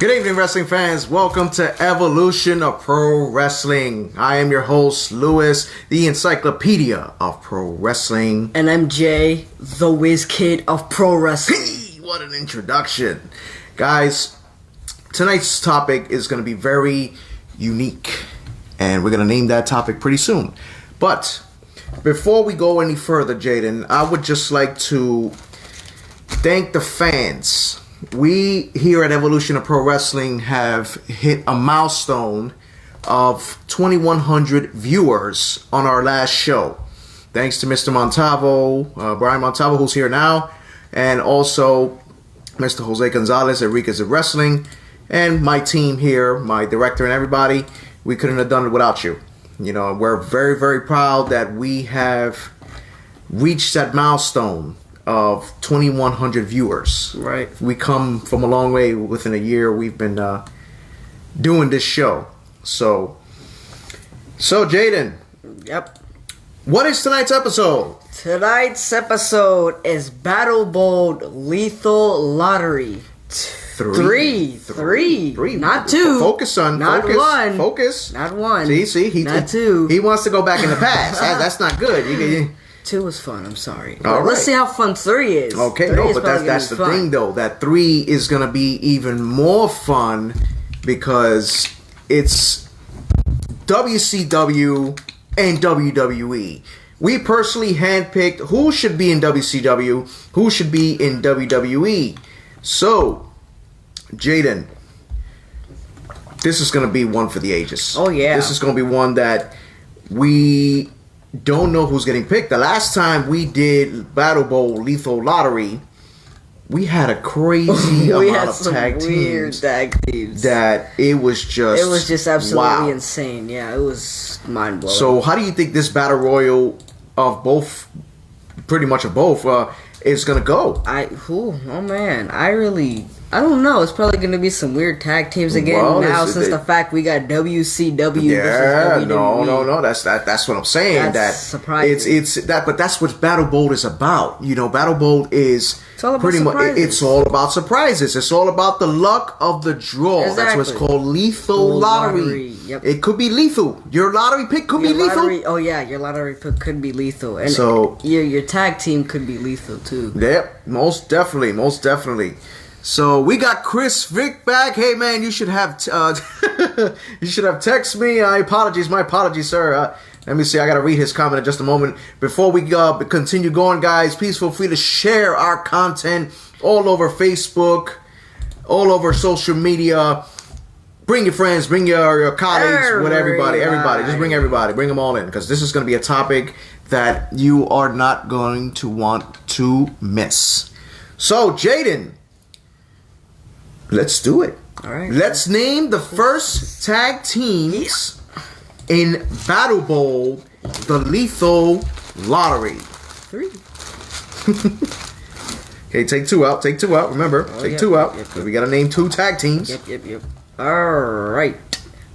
Good evening, wrestling fans. Welcome to Evolution of Pro Wrestling. I am your host, Lewis, the encyclopedia of pro wrestling. And I'm Jay, the whiz kid of pro wrestling. Hey, what an introduction. Guys, tonight's topic is going to be very unique, and we're going to name that topic pretty soon. But before we go any further, Jaden, I would just like to thank the fans. We here at Evolution of Pro Wrestling have hit a milestone of 2,100 viewers on our last show. Thanks to Mr. Montalvo, Brian Montalvo, who's here now, and also Mr. Jose Gonzalez, Enriquez of Wrestling, and my team here, my director and everybody. We couldn't have done it without you. You know, we're very, very proud that we have reached that milestone of 2,100 viewers. Right. We come from a long way. Within a year, we've been doing this show. So Jaden. Yep. What is tonight's episode? Tonight's episode is Battlebowl Lethal Lottery. Three. Not two. Focus, son. Not Focus. one. Focus. Not one. See. Not two. He wants to go back in the past. That's not good. Two was fun. I'm sorry. All right. Let's see how fun 3 is. Okay, three no, is but probably that's the gonna be fun. thing, though. That 3 is going to be even more fun because it's WCW and WWE. We personally handpicked who should be in WCW, who should be in WWE. So, Jaden, this is going to be one for the ages. Oh, yeah. This is going to be one that we don't know who's getting picked. The last time we did Battlebowl Lethal Lottery, we had a crazy amount of tag teams. That it was just absolutely insane. Yeah, it was mind blowing. So how do you think this battle royal of both, pretty much of both, is gonna go? I don't know. It's probably going to be some weird tag teams again since the fact we got WCW versus WWE. No. That's what I'm saying. That's surprising. It's that, but that's what Battlebowl is about. You know, Battlebowl is pretty much. It's all about surprises. It's all about the luck of the draw. Exactly. That's what's called lethal lottery. Yep. It could be lethal. Your lottery pick could be lethal. Oh yeah, your lottery pick could be lethal, and your tag team could be lethal too. Yep, most definitely. So we got Chris Vick back. Hey man, you should have text me. My apologies, sir. Let me see. I gotta read his comment in just a moment. Before we continue going, guys, please feel free to share our content all over Facebook, all over social media. Bring your friends, bring your colleagues, everybody. Just bring everybody. Bring them all in because this is going to be a topic that you are not going to want to miss. So, Jaden, let's do it. All right. Let's name the first tag teams in Battlebowl, the Lethal Lottery. 3. Okay, take 2 out. Remember, take 2 out. Yep. We got to name 2 tag teams. Yep. Alright.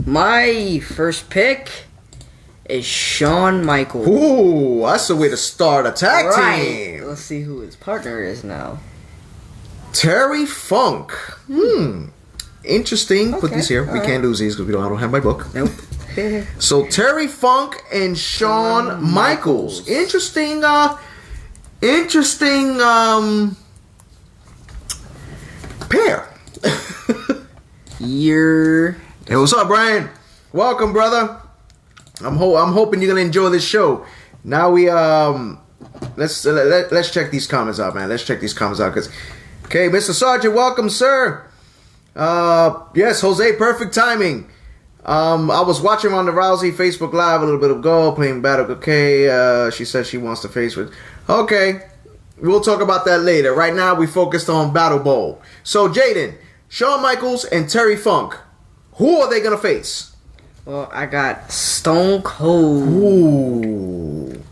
My first pick is Shawn Michaels. Ooh, that's the way to start a tag team. Let's see who his partner is now. Terry Funk. Interesting. Okay, Put these here. We can't lose these because I don't have my book. Nope. So Terry Funk and Shawn Michaels. Interesting pair. Hey, what's up, Brian? Welcome, brother. I'm hoping you're gonna enjoy this show. Now we let's check these comments out, man. Because okay, Mr. Sergeant, welcome, sir. Yes, Jose, perfect timing. I was watching on the Rousey Facebook Live a little bit ago, playing Battle. Okay, she said she wants to face with. Okay, we'll talk about that later. Right now, we focused on Battlebowl. So, Jaden, Shawn Michaels and Terry Funk, who are they gonna face? Well, I got Stone Cold. Ooh.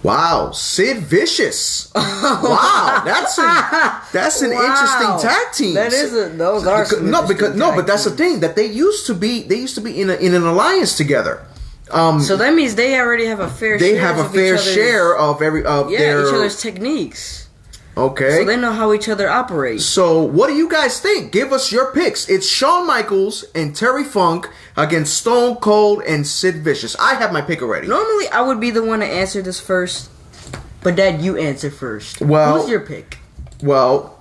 Wow, Sid Vicious. Wow, that's an interesting tag team. Those are some but that's the thing that they used to be in an alliance together. So that means they already have a fair. They have a fair share of their each other's techniques. Okay. So they know how each other operate. So what do you guys think? Give us your picks. It's Shawn Michaels and Terry Funk against Stone Cold and Sid Vicious. I have my pick already. Normally, I would be the one to answer this first, but Dad, you answer first. Well, who's your pick? Well,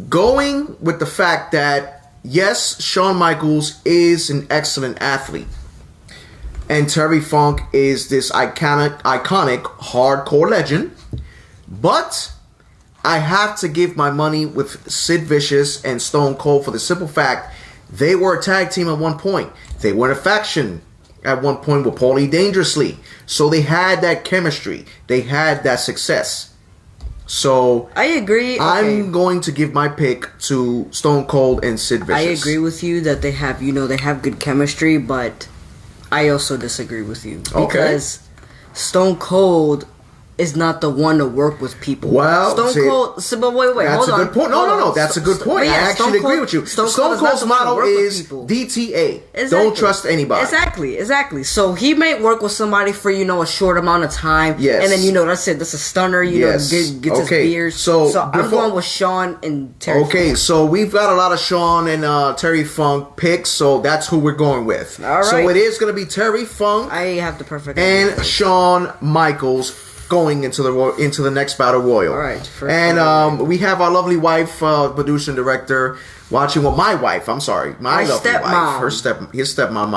going with the fact that yes, Shawn Michaels is an excellent athlete, and Terry Funk is this iconic hardcore legend. But I have to give my money with Sid Vicious and Stone Cold for the simple fact they were a tag team at one point. They were in a faction at one point with Paulie Dangerously. So they had that chemistry. They had that success. So I agree. I'm going to give my pick to Stone Cold and Sid Vicious. I agree with you that they have, they have good chemistry, but I also disagree with you. Because Stone Cold is not the one to work with people. Well, Stone Cold. But wait, that's hold a good point. No, that's a good point. I actually agree with you. Stone Cold's motto is DTA. Exactly. Don't trust anybody. Exactly. So he may work with somebody for a short amount of time. Yes. And then that's it. That's a stunner. Gets his beers. So I'm going with Shawn and Terry. Okay, Funk. so we've got a lot of Shawn and Terry Funk picks. So that's who we're going with. All right. So it is going to be Terry Funk. I have the perfect and Shawn Michaels going into the next battle royal. All right. And we have our lovely wife, producer and director, watching. Well, my wife. I'm sorry, my lovely wife. His stepmom.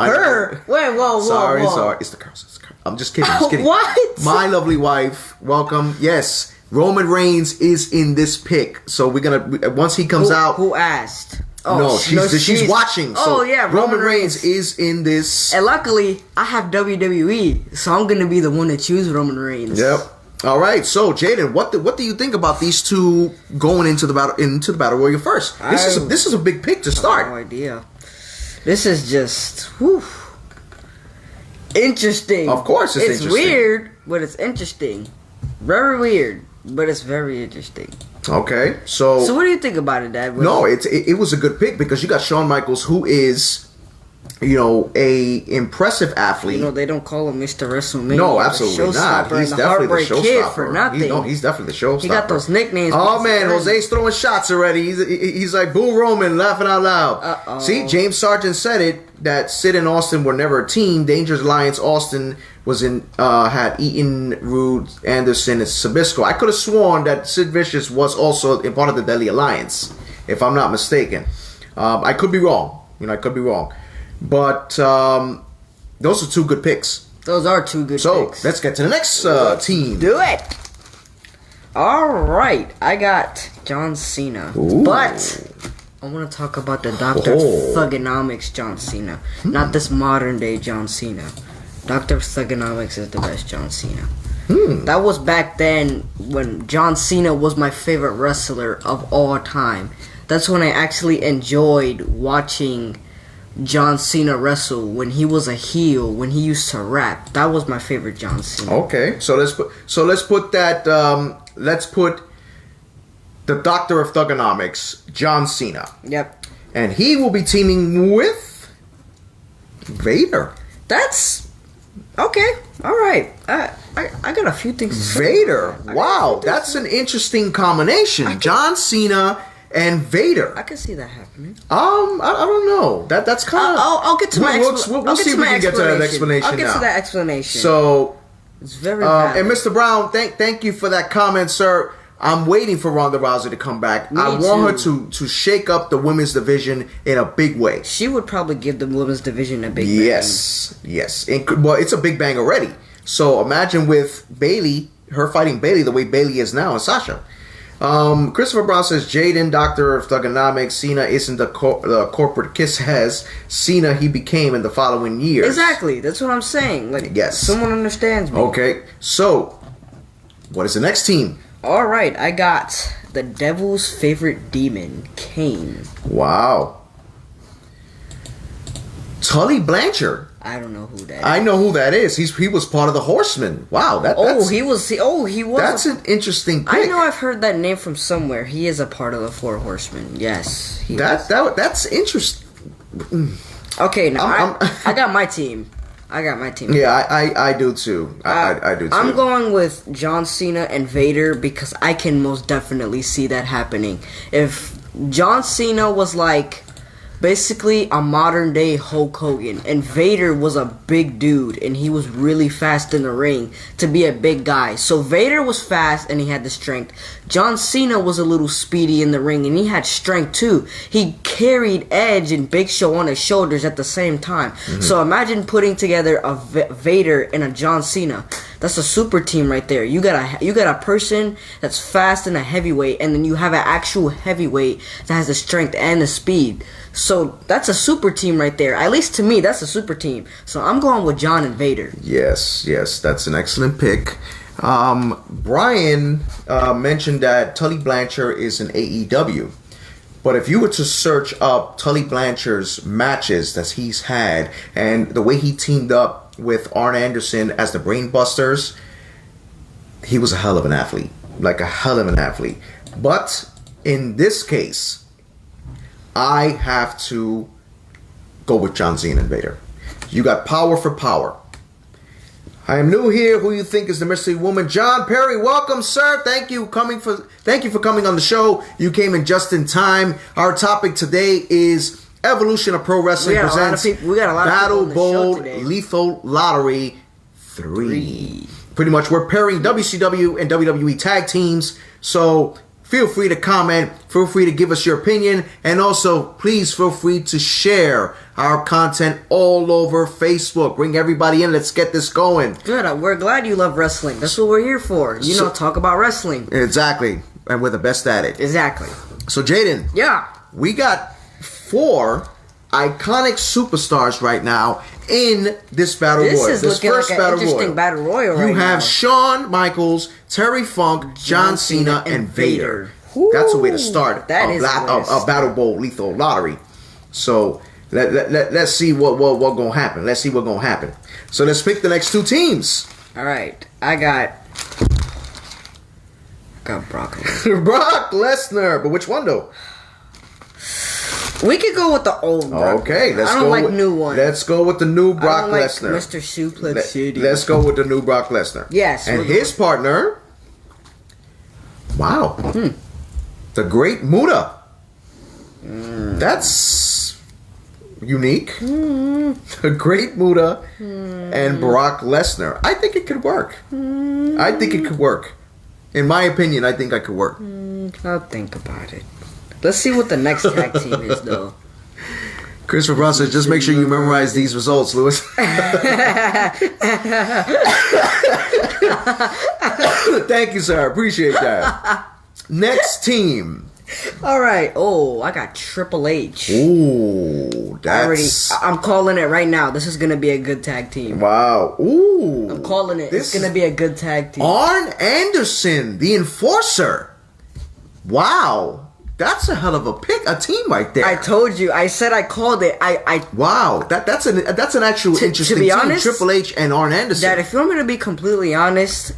Whoa. Sorry. It's the curse. I'm just kidding. What? My lovely wife. Welcome. Yes, Roman Reigns is in this pick. So we're gonna once he comes out. Who asked? Oh, she's watching. So Roman Reigns is in this. And luckily, I have WWE, so I'm gonna be the one to choose Roman Reigns. Yep. All right. So Jaden, what do you think about these two going into the battle royal first? This is a big pick to start. No idea. This is just interesting. Of course, it's interesting. Weird, but it's interesting. Very weird, but it's very interesting. Okay, so what do you think about it, Dad? It was a good pick because you got Shawn Michaels, who is, a impressive athlete. They don't call him Mr. WrestleMania. No, absolutely not. He's definitely the showstopper. For nothing. He's definitely the showstopper. He got those nicknames. Oh man, Jose's throwing shots already. He's like Boo Roman, laughing out loud. Uh-oh. See, James Sargent said it that Sid and Austin were never a team. Dangerous Alliance Austin had Eaton, Rude, Anderson, and Sabisco. I could have sworn that Sid Vicious was also a part of the Deadly Alliance, if I'm not mistaken. I could be wrong. I could be wrong. But those are two good picks. Those are two good picks. So let's get to the next team. Do it. All right, I got John Cena, Ooh. But I want to talk about the Dr. Thugonomics John Cena, not this modern day John Cena. Dr. Thugonomics is the best John Cena. That was back then when John Cena was my favorite wrestler of all time. That's when I actually enjoyed watching John Cena wrestle, when he was a heel, when he used to rap. That was my favorite John Cena. Okay, so let's put that. Let's put the Doctor of Thugonomics, John Cena. Yep. And he will be teaming with Vader. That's okay. All right. I got a few things to say. Vader. Wow, that's an interesting combination. John Cena and Vader. I can see that happening. I don't know. That's kind of. I'll get to my explanation. We'll see if we can get to that explanation. I'll get to that explanation. So, it's very valid. and Mr. Brown, thank you for that comment, sir. I'm waiting for Ronda Rousey to come back. I want her to shake up the women's division in a big way. She would probably give the women's division a big bang. Yes. Well, it's a big bang already. So imagine with Bayley, her fighting Bayley the way Bayley is now, and Sasha. Christopher Brown says, Jaden, Doctor of Thugonomics, Cena isn't the corporate kiss has Cena he became in the following years. Exactly. That's what I'm saying. Yes. Someone understands me. Okay. So, what is the next team? All right. I got the Devil's favorite demon, Kane. Wow. Tully Blanchard. I don't know who that is. I know who that is. He was part of the Horsemen. Wow. He was. That's an interesting pick. I know I've heard that name from somewhere. He is a part of the Four Horsemen. Yes. That's interesting. Okay, now I got my team. I got my team. Yeah, I do too. I do too. I'm going with John Cena and Vader because I can most definitely see that happening. If John Cena was like basically a modern day Hulk Hogan, and Vader was a big dude and he was really fast in the ring to be a big guy. So Vader was fast and he had the strength. John Cena was a little speedy in the ring and he had strength too. He carried Edge and Big Show on his shoulders at the same time. So imagine putting together a Vader and a John Cena. That's a super team right there. You got a person that's fast and a heavyweight, and then you have an actual heavyweight that has the strength and the speed. So that's a super team right there. At least to me, that's a super team. So I'm going with John and Vader. Yes, that's an excellent pick. Brian mentioned that Tully Blanchard is an AEW. But if you were to search up Tully Blanchard's matches that he's had and the way he teamed up with Arn Anderson as the Brainbusters, he was a hell of an athlete. Like a hell of an athlete. But in this case, I have to go with John Cena and Vader. You got power for power. I am new here. Who you think is the mystery woman? John Perry, welcome, sir. Thank you for coming on the show. You came in just in time. Our topic today is Evolution of Pro Wrestling presents Battlebowl Lethal Lottery 3. Pretty much, we're pairing WCW and WWE tag teams. So feel free to comment. Feel free to give us your opinion. And also, please feel free to share our content all over Facebook. Bring everybody in. Let's get this going. Good. We're glad you love wrestling. That's what we're here for. Talk about wrestling. Exactly. And we're the best at it. Exactly. So, Jaden. Yeah. We got 4 iconic superstars right now in this Battle Royal. This is looking like an interesting Battle Royal right now. You have Shawn Michaels, Terry Funk, John Cena, and Vader. That's a way to start a Battle Bowl Lethal Lottery. So let's see what gonna happen. Let's see what's gonna happen. So let's pick the next 2 teams. All right, I got Brock Lesnar. Brock Lesnar, but which one though? We could go with the old Brock. Okay, I don't like new one. Let's go with the new Brock Lesnar. Mr. Suplex City. Let's go with the new Brock Lesnar. Yes. And his partner. Wow. The Great Muta. That's unique. The Great Muta and Brock Lesnar. I think it could work. I think it could work. In my opinion, I think I could work. I'll think about it. Let's see what the next tag team is, though. Christopher Brown says, just make sure you memorize these results, Lewis. Thank you, sir. Appreciate that. Next team. All right. Oh, I got Triple H. Ooh, I'm calling it right now. This is going to be a good tag team. Wow. Ooh. I'm calling it. It's going to be a good tag team. Arn Anderson, the Enforcer. Wow. That's a hell of a team right there. I told you. I said I called it. Wow. That's an actual interesting to be team. Honest, Triple H and Arn Anderson. That if you want me to be completely honest,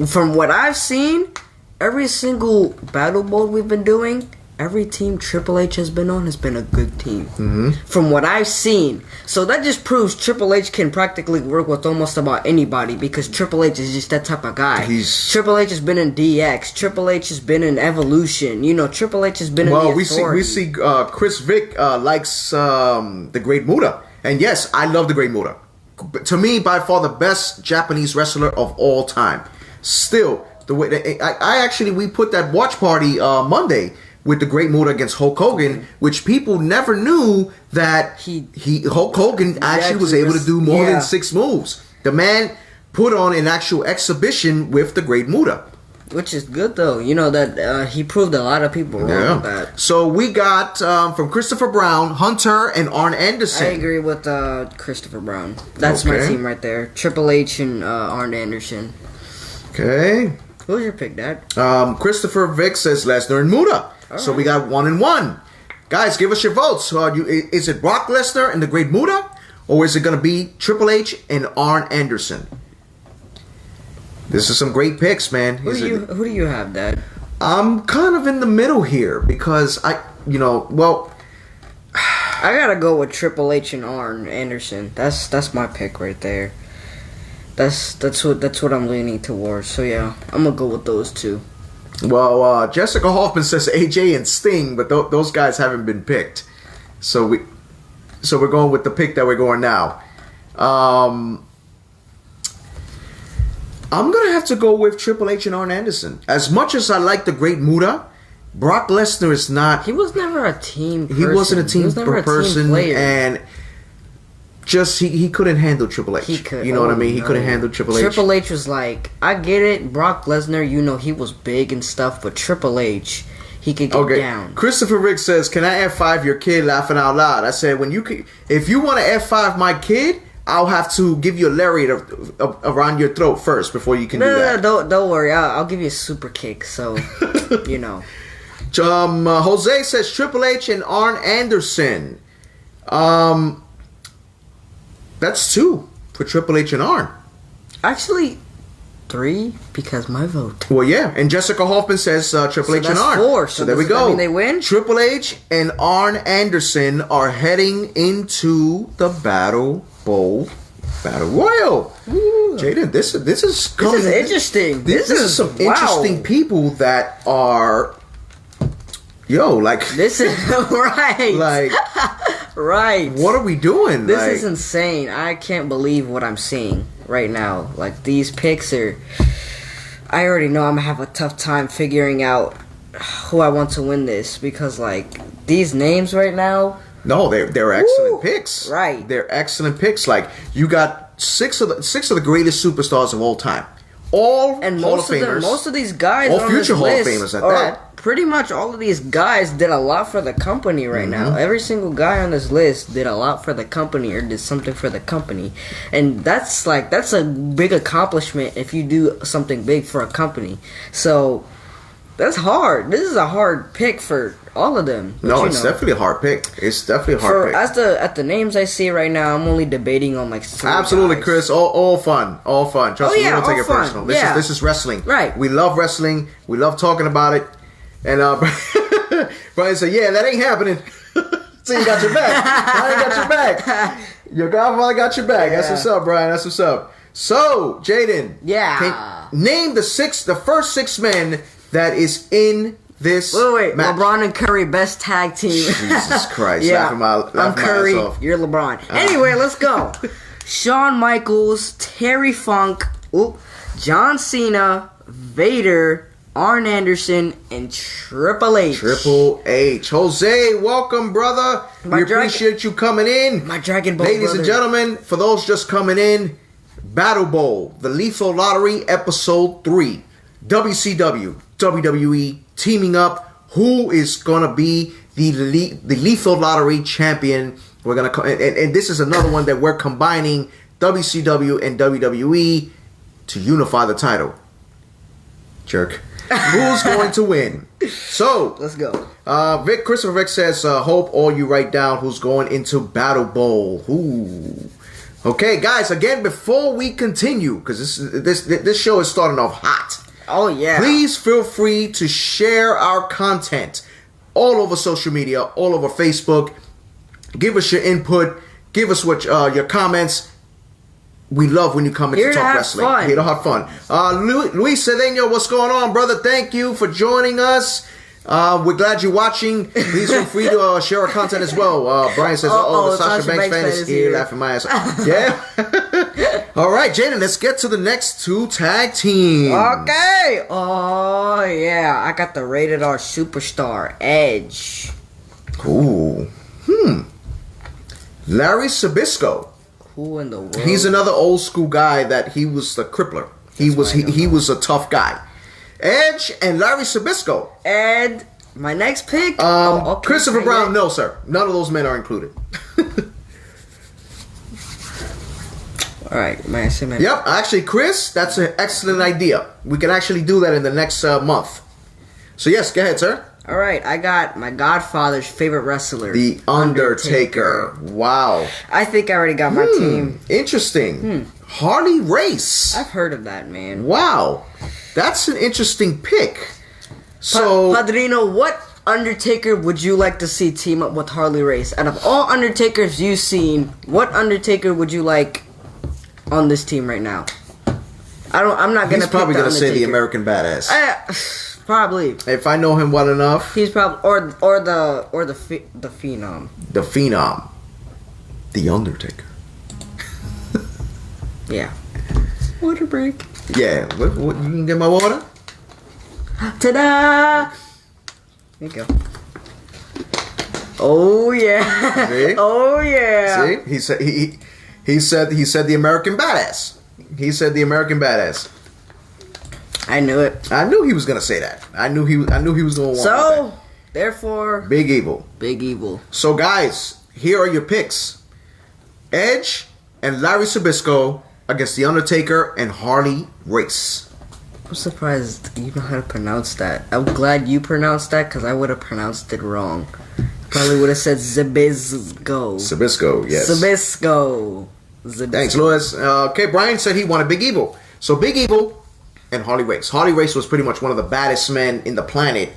from what I've seen, every single Battle Bowl we've been doing, every team Triple H has been on has been a good team. From what I've seen. So that just proves Triple H can practically work with almost about anybody because Triple H is just that type of guy. Triple H has been in DX. Triple H has been in Evolution. Triple H has been in the Authority. We see Chris Vick likes the Great Muta. And yes, I love the Great Muta. To me, by far the best Japanese wrestler of all time. Still, the way we put that watch party Monday with the Great Muta against Hulk Hogan, which people never knew that Hulk Hogan actually was able to do more than 6 moves. The man put on an actual exhibition with the Great Muta. Which is good, though. That he proved a lot of people wrong with that. So we got, from Christopher Brown, Hunter, and Arn Anderson. I agree with Christopher Brown. That's my team right there. Triple H and Arn Anderson. Okay. Who's your pick, Dad? Christopher Vick says Lesnar and Muta. So we got 1 and 1. Guys, give us your votes. Is it Brock Lesnar and the Great Muta? Or is it going to be Triple H and Arn Anderson? This is some great picks, man. Who do you have, Dad? I'm kind of in the middle here because I gotta go with Triple H and Arn Anderson. That's my pick right there. That's what I'm leaning towards. So yeah, I'm gonna go with those two. Well, Jessica Hoffman says AJ and Sting, but those guys haven't been picked. So we're going with the pick that we're going now. I'm gonna have to go with Triple H and Arn Anderson. As much as I like the Great Muta, Brock Lesnar is not. He was never a team person. He wasn't a team person, player. and just he couldn't handle Triple H. He could. You know what I mean? He couldn't handle Triple H. Triple H was like, I get it, Brock Lesnar, he was big and stuff, but Triple H, he could get down. Christopher Rick says, "Can I F5 your kid?" Laughing out loud. I said, if you want to F5 my kid, I'll have to give you a lariat around your throat first before you can do that. No, don't worry. I'll give you a super kick. So, Jose says Triple H and Arn Anderson. That's 2 for Triple H and Arn. Actually, 3 because my vote. Well, yeah, and Jessica Hoffman says Triple H and Arn. 4. So there we go. I mean, they win. Triple H and Arn Anderson are heading into the Battle Bowl Battle Royal. Jaden, this is interesting. This is some interesting people that are. This is right. Right. What are we doing? This is insane. I can't believe what I'm seeing right now. Like, these picks are. I already know I'm gonna have a tough time figuring out who I want to win this because, like, these names right now. No, they're excellent picks. Right. They're excellent picks. Like, you got six of the greatest superstars of all time. All Hall of Famers. Most of these guys all on future this Hall list of Famers at that. Pretty much all of these guys did a lot for the company right now. Every single guy on this list did a lot for the company or did something for the company. And that's a big accomplishment if you do something big for a company. So that's hard. This is a hard pick for all of them. No, it's definitely a hard pick. It's definitely a hard pick. At the names I see right now, I'm only debating on like 3 Absolutely, guys. Chris. All fun. All fun. Trust me, we don't take it personal. This is wrestling. Right. We love wrestling. We love talking about it. And Brian said, "Yeah, that ain't happening." So you got your back. I got your back. Your godfather got your back. That's what's up, Brian. That's what's up. So, Jaden. Yeah. Name the first 6 men that is in this wait. match. LeBron and Curry, best tag team. Jesus Christ. Yeah. I'm Curry. You're LeBron. Anyway, let's go. Shawn Michaels, Terry Funk, John Cena, Vader, Arn Anderson, and Triple H. Triple H. Jose, welcome, brother. We appreciate you coming in. My Dragon Ball Ladies and gentlemen, for those just coming in, Battle Bowl, the Lethal Lottery, Episode 3. WCW, WWE teaming up. Who is going to be the Lethal Lottery champion? We're going to and this is another one that we're combining WCW and WWE to unify the title. Jerk. Who's going to win? So let's go. Christopher Vic says, "Hope all you write down who's going into Battle Bowl." Ooh. Okay, guys. Again, before we continue, because this show is starting off hot. Oh yeah. Please feel free to share our content all over social media, all over Facebook. Give us your input. Give us your comments. We love when you come in to talk wrestling. Here to have fun. Luis Cedeno, what's going on, brother? Thank you for joining us. We're glad you're watching. Please feel free to share our content as well. Brian says, the Sasha Banks fan is here laughing my ass off. Yeah? All right, Jaden, let's get to the next 2 tag teams. Okay. Oh, yeah. I got the Rated R Superstar, Edge. Ooh. Larry Sabisco. Who in the world? He's another old school guy that he was the crippler. He was a tough guy. Edge and Larry Sabisco. And my next pick, Christopher Brown. No, sir. None of those men are included. All right, man. Yep. Actually, Chris, that's an excellent idea. We can actually do that in the next month. So yes, go ahead, sir. All right, I got my godfather's favorite wrestler, The Undertaker. Wow. I think I already got my team. Interesting. Harley Race. I've heard of that, man. Wow. That's an interesting pick. So, Padrino, what Undertaker would you like to see team up with Harley Race? Out of all Undertakers you've seen, what Undertaker would you like on this team right now? I'm not gonna. He's probably gonna say the American Badass. Probably. If I know him well enough, he's probably or the Phenom. The Phenom, the Undertaker. Yeah. Water break. Yeah. What, you can get my water? Ta-da! There you go. Oh yeah. See? Oh yeah. See? He said the American Badass. He said the American Badass. I knew it. I knew he was gonna say that. I knew he was gonna want that. So, therefore, Big Evil. Big Evil. So guys, here are your picks. Edge and Larry Zbyszko against The Undertaker and Harley Race. I'm surprised you know how to pronounce that. I'm glad you pronounced that because I would have pronounced it wrong. Probably would have said Zbyszko. Zbyszko, yes. Zbyszko. Thanks, Lewis. Okay, Brian said he wanted Big Evil. So Big Evil and Harley Race. Harley Race was pretty much one of the baddest men in the planet.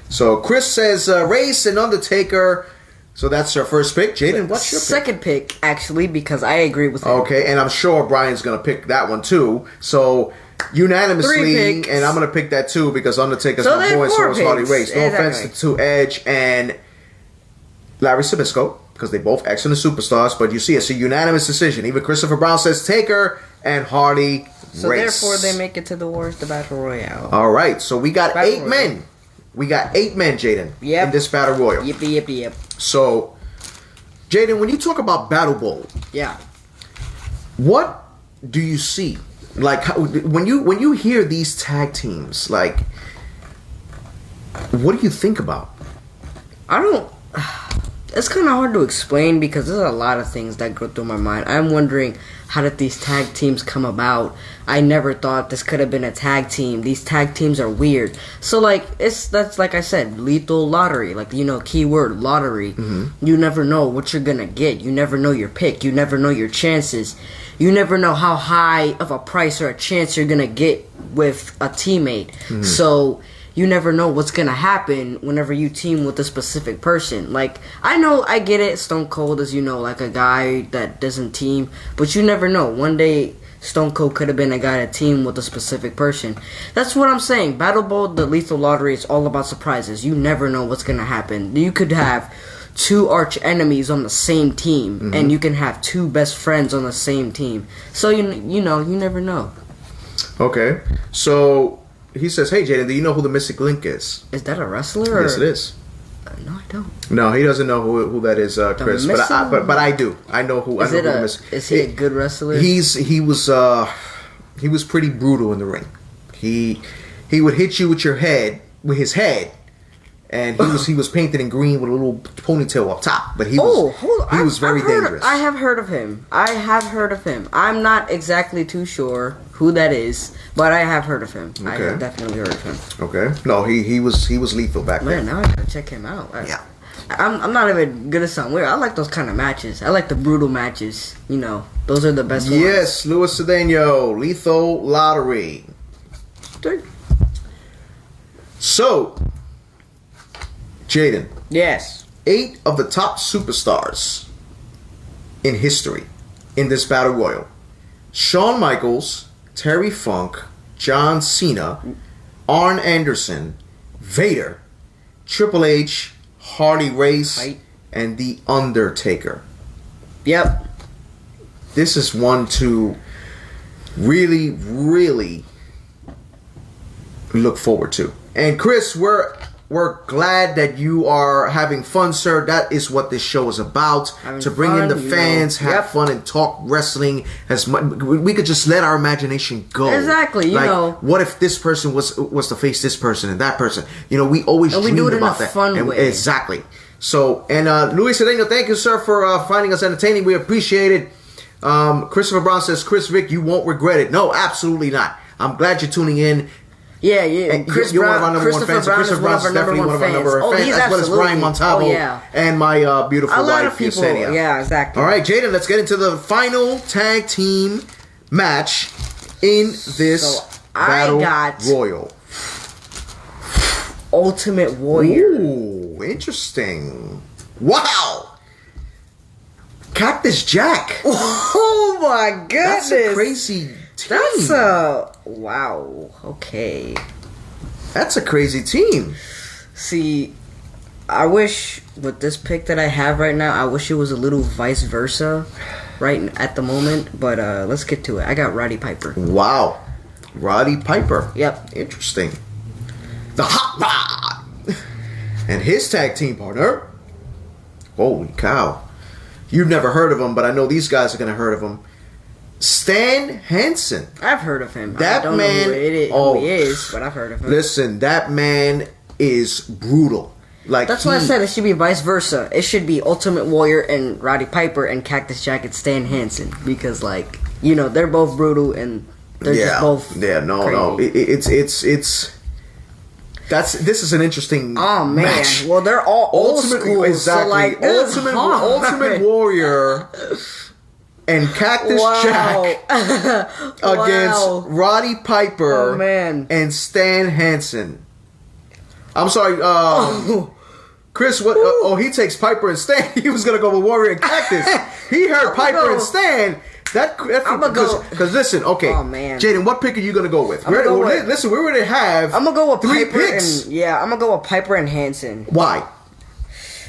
So Chris says Race and Undertaker. So that's our first pick. Jaden, what's your second pick? Actually, because I agree with him. Okay, and I'm sure Brian's going to pick that one too. So unanimously, and I'm going to pick that too because Undertaker's my boy, so is Harley Race. No offense to Edge and Larry Zbyszko, because they both excellent superstars, but you see it's a unanimous decision. Even Christopher Brown says Taker and Harley so Race. Therefore they make it to the Wars, the Battle Royale. Alright, so we got eight men. We got 8 men, Jaden, in this Battle Royal. Yep. So, Jaden, when you talk about Battlebowl, yeah, what do you see? Like, when you hear these tag teams, like, what do you think about? It's kind of hard to explain because there's a lot of things that go through my mind. I'm wondering, how did these tag teams come about? I never thought this could have been a tag team. These tag teams are weird. So that's like I said, lethal lottery. Like, keyword lottery. Mm-hmm. You never know what you're gonna get. You never know your pick. You never know your chances. You never know how high of a price or a chance you're gonna get with a teammate. Mm-hmm. So you never know what's gonna happen whenever you team with a specific person. Like, I get it, Stone Cold is, like a guy that doesn't team, but you never know. One day, Stone Cold could have been a guy to team with a specific person. That's what I'm saying. Battlebowl, the lethal lottery, is all about surprises. You never know what's gonna happen. You could have 2 arch enemies on the same team, mm-hmm. and you can have 2 best friends on the same team. So, you never know. Okay, so he says, "Hey, Jaden, do you know who the Mystic Link is?" Is that a wrestler? Yes, it is. No, I don't. No, he doesn't know who that is, Chris. But I do. I know who. Is he a good wrestler? He was pretty brutal in the ring. He would hit you with his head, and he was painted in green with a little ponytail up top. But he was very dangerous. I have heard of him. I'm not exactly too sure who that is, but I have heard of him. Okay. I have definitely heard of him. Okay. No, he was lethal back then. Man, now I gotta check him out. Yeah. I'm not even gonna sound weird. I like those kind of matches. I like the brutal matches. Those are the best ones. Yes, Luis Cedeno, lethal lottery. So, Jaden. Yes. 8 of the top superstars in history in this Battle Royal. Shawn Michaels, Terry Funk, John Cena, Arn Anderson, Vader, Triple H, Harley Race, and The Undertaker. Yep. This is one to really, really look forward to. And Chris, we're glad that you are having fun, sir. That is what this show is about. To bring in the fans, have fun, and talk wrestling. We could just let our imagination go. Exactly, what if this person was to face this person and that person? We always dream do it about in a fun way. Exactly. So, and Luis Cedeno, thank you, sir, for finding us entertaining. We appreciate it. Christopher Brown says, Chris Vick, you won't regret it. No, absolutely not. I'm glad you're tuning in. Yeah. And you're one of our number one fans. Christopher Brown is definitely one of our number one fans, as well as Brian Montalvo and my beautiful wife, Yesenia. Yeah, exactly. All right, Jaden, let's get into the final tag team match in this Battle Royal. Ultimate Warrior. Ooh, interesting. Wow. Cactus Jack. Oh my goodness. That's a crazy team. That's a... Wow. Okay. That's a crazy team. See, I wish with this pick that I have right now, I wish it was a little vice versa right at the moment. But let's get to it. I got Roddy Piper. Wow. Roddy Piper. Yep. Interesting. The Hot Rod. And his tag team partner. Holy cow. You've never heard of him, but I know these guys are going to heard of him. Stan Hansen. I've heard of him. That I don't man, know who he is, but I've heard of him. Listen, that man is brutal. Like That's why I said it should be vice versa. It should be Ultimate Warrior and Roddy Piper and Cactus Jack and Stan Hansen. Because, like, you know, they're both brutal and they're just both no. It's this is an interesting match. Well, they're all old school. Exactly. So, like, Ultimate Warrior and Cactus Jack against Roddy Piper and Stan Hansen. I'm sorry, Chris. What? He takes Piper and Stan. He was gonna go with Warrior and Cactus. He heard Piper and Stan. That's because listen, okay, Jaden, what pick are you gonna go with? Listen, we already have. I'm gonna go with three Piper picks. I'm gonna go with Piper and Hansen. Why?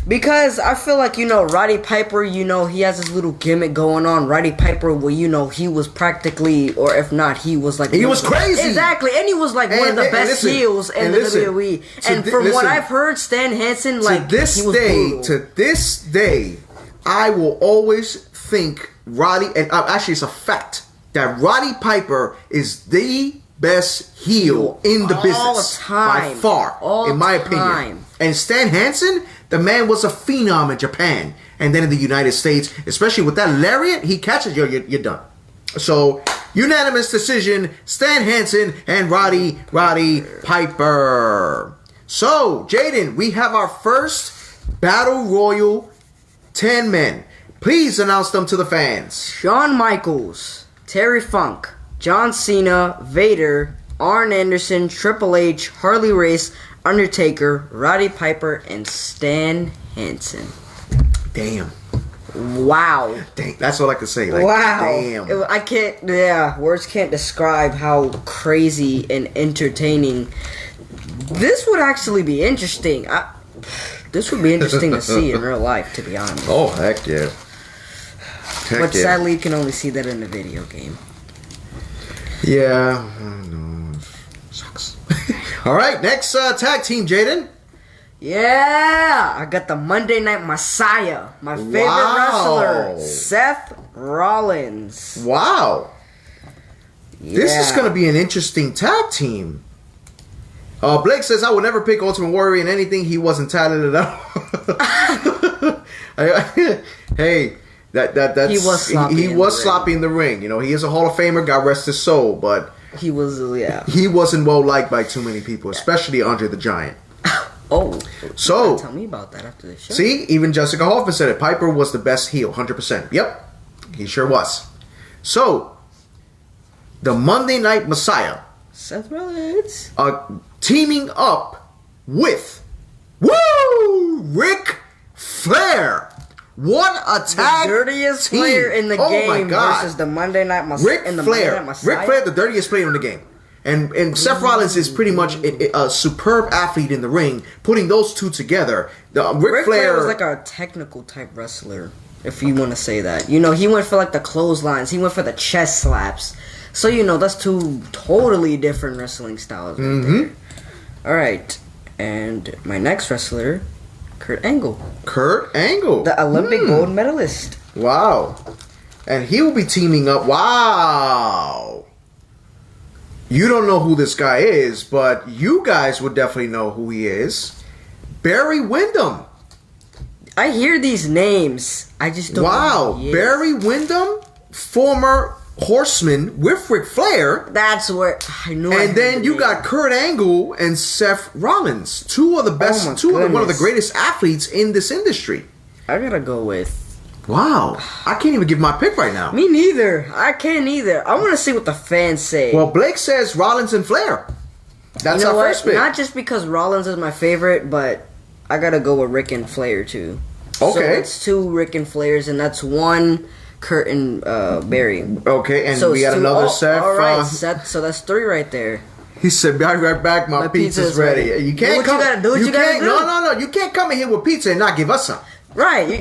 Because I feel like, you know, Roddy Piper, you know, he has this little gimmick going on. Roddy Piper, well, you know, he was practically, or if not, he was like... He was crazy! Exactly, and he was like one of the best heels in the WWE. And from what I've heard, Stan Hansen, like, he was brutal. To this day, I will always think Roddy, and actually it's a fact, that Roddy Piper is the best heel in the business. By far, in my opinion. And Stan Hansen... The man was a phenom in Japan. And then in the United States, especially with that lariat, he catches you, you're done. So, unanimous decision, Stan Hansen and Roddy Piper. So, Jaden, we have our first Battle Royal 10 men. Please announce them to the fans. Shawn Michaels, Terry Funk, John Cena, Vader, Arn Anderson, Triple H, Harley Race, Undertaker, Roddy Piper, and Stan Hansen. Damn. Wow. Dang, that's all I can say. Like, wow. Damn. I can't, words can't describe how crazy and entertaining. This would actually be interesting. This would be interesting to see in real life, to be honest. Oh, heck yeah. But sadly, you can only see that in a video game. Yeah. Sucks. All right, next tag team, Jaden. Yeah, I got the Monday Night Messiah, my favorite wrestler, Seth Rollins. Wow. Yeah. This is going to be an interesting tag team. Blake says, I would never pick Ultimate Warrior in anything. He wasn't talented at all. Hey, that's... He was sloppy in the ring. You know, he is a Hall of Famer, God rest his soul, but... He was, He wasn't well liked by too many people, especially Andre the Giant. So tell me about that after the show. See, even Jessica Hoffman said it. Piper was the best heel, 100%. Yep, he sure was. So, the Monday Night Messiah, Seth Rollins, teaming up with Ric Flair. What a tag! The dirtiest team. player in the game versus the Monday Night Messiah. Ric Flair, the dirtiest player in the game. And Seth Rollins is pretty much a superb athlete in the ring. Putting those two together, Ric Flair was like a technical type wrestler, if you want to say that. You know, he went for like the clotheslines. He went for the chest slaps. So, you know, that's two totally different wrestling styles right there. All right. And my next wrestler, Kurt Angle. Kurt Angle. The Olympic gold medalist. Wow. And he will be teaming up. Wow. You don't know who this guy is, but you guys would definitely know who he is. Barry Windham. I hear these names. I just don't know who he is. Barry Windham, former Horseman with Ric Flair. That's where I knew. And then you got Kurt Angle and Seth Rollins, two of the best, one of the greatest athletes in this industry. I gotta go with. Wow, I can't even give my pick right now. Me neither. I can't either. I want to see what the fans say. Well, Blake says Rollins and Flair. That's You know our what? first pick. Not just because Rollins is my favorite, but I gotta go with Rick and Flair too. So Okay. it's 2 Rick and Flairs, and that's 1 Kurt and Barry. Okay, and So we got it's another two, Seth. All right, Seth. So that's 3 right there. He said, "Be right back. My pizza's ready." You can't Do what come. you gotta do. What you gotta can't- do. No. You can't come in here with pizza and not give us some. Right.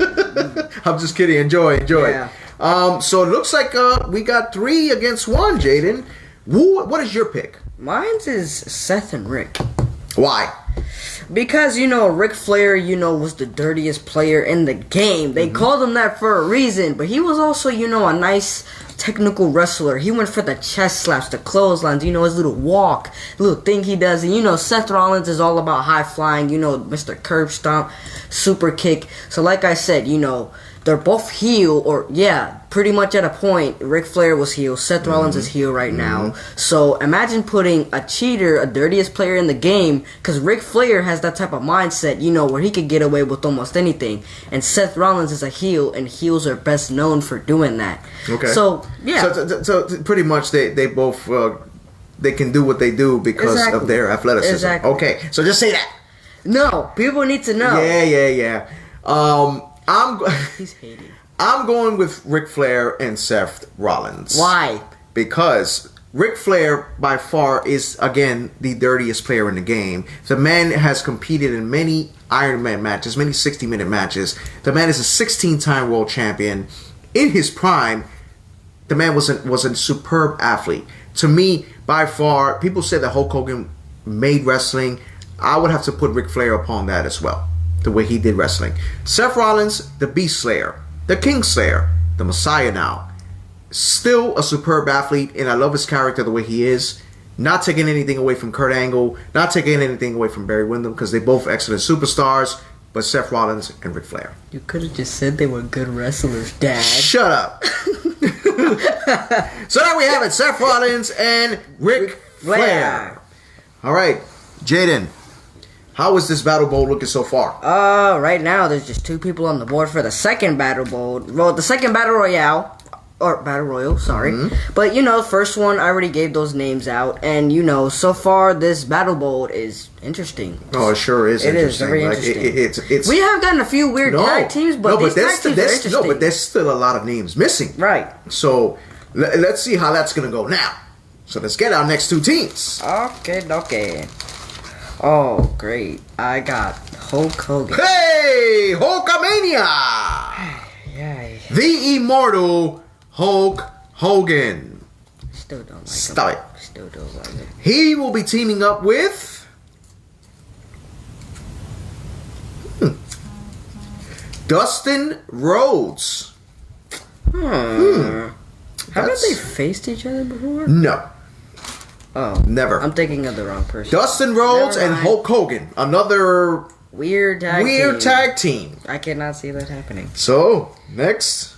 I'm just kidding. Enjoy. Yeah. So it looks like we got 3 against 1, Jaden. What is your pick? Mine's is Seth and Rick. Why? Because, Ric Flair, was the dirtiest player in the game. They called him that for a reason. But he was also, a nice technical wrestler. He went for the chest slaps, the clotheslines, his little walk, little thing he does. And, Seth Rollins is all about high flying, Mr. Curb Stomp, super kick. So, like I said, they're both heel, or pretty much at a point. Ric Flair was heel. Seth Rollins is heel right now. So imagine putting a cheater, a dirtiest player in the game, because Ric Flair has that type of mindset, where he could get away with almost anything. And Seth Rollins is a heel, and heels are best known for doing that. Okay. So yeah. So pretty much they both they can do what they do because of their athleticism. Exactly. Okay. So just say that. No, people need to know. Yeah. He's hating. I'm going with Ric Flair and Seth Rollins. Why? Because Ric Flair, by far, is, again, the dirtiest player in the game. The man has competed in many Iron Man matches, many 60-minute matches. The man is a 16-time world champion. In his prime, the man was a superb athlete. To me, by far, people say that Hulk Hogan made wrestling. I would have to put Ric Flair upon that as well, the way he did wrestling. Seth Rollins, the Beast Slayer, the King Slayer, the Messiah now. Still a superb athlete, and I love his character the way he is. Not taking anything away from Kurt Angle, not taking anything away from Barry Windham, because they're both excellent superstars, but Seth Rollins and Ric Flair. You could have just said they were good wrestlers, Dad. Shut up. So there we have it, Seth Rollins and Ric Flair. All right, Jaden. How is this Battle Bowl looking so far? Right now there's just 2 people on the board for the second Battle Bowl. Well, the second Battle Royale. Or Battle Royal, sorry. But, first one, I already gave those names out. And, so far, this Battle Bowl is interesting. Oh, it sure is interesting. It is very interesting. It's we have gotten a few weird tag teams, but these tag teams are interesting. No, but there's still a lot of names missing. Right. So, let's see how that's going to go now. So, let's get our next 2 teams. Okay. Oh, great. I got Hulk Hogan. Hey! Hulkamania! Yay. The immortal Hulk Hogan. Still don't like him. Stop it. Still don't like it. He will be teaming up with Dustin Rhodes. Haven't they faced each other before? No. Oh. Never. I'm thinking of the wrong person. Dustin Rhodes Never and mind. Hulk Hogan. Another Weird tag team. tag team. I cannot see that happening. So, next.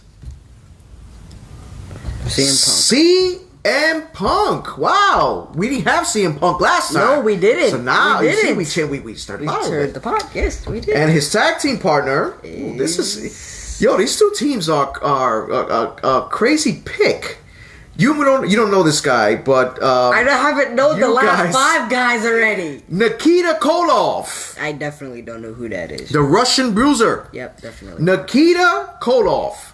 CM Punk. Wow. We didn't have CM Punk last time. No, we didn't. So now, We you see, didn't. we started We turned the pot. Yes, we did. And his tag team partner. Ooh, this is... Yo, these 2 teams are a crazy pick. You don't know this guy, but I haven't known the last guys- 5 guys already. Nikita Koloff, I definitely don't know who that is. the Russian Bruiser. Yep, definitely. Nikita Koloff.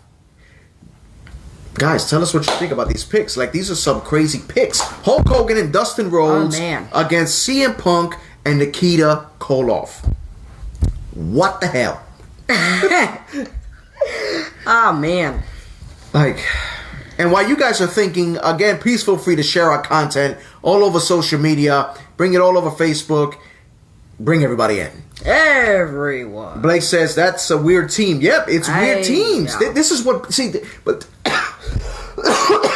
Guys, tell us what you think about these picks. Like, these are some crazy picks. Hulk Hogan and Dustin Rhodes against CM Punk and Nikita Koloff. What the hell? Ah, man. Like, and while you guys are thinking, again, please feel free to share our content all over social media. Bring it all over Facebook. Bring everybody in. Everyone. Blake says that's a weird team. Yep, it's weird teams. Yeah. This is what but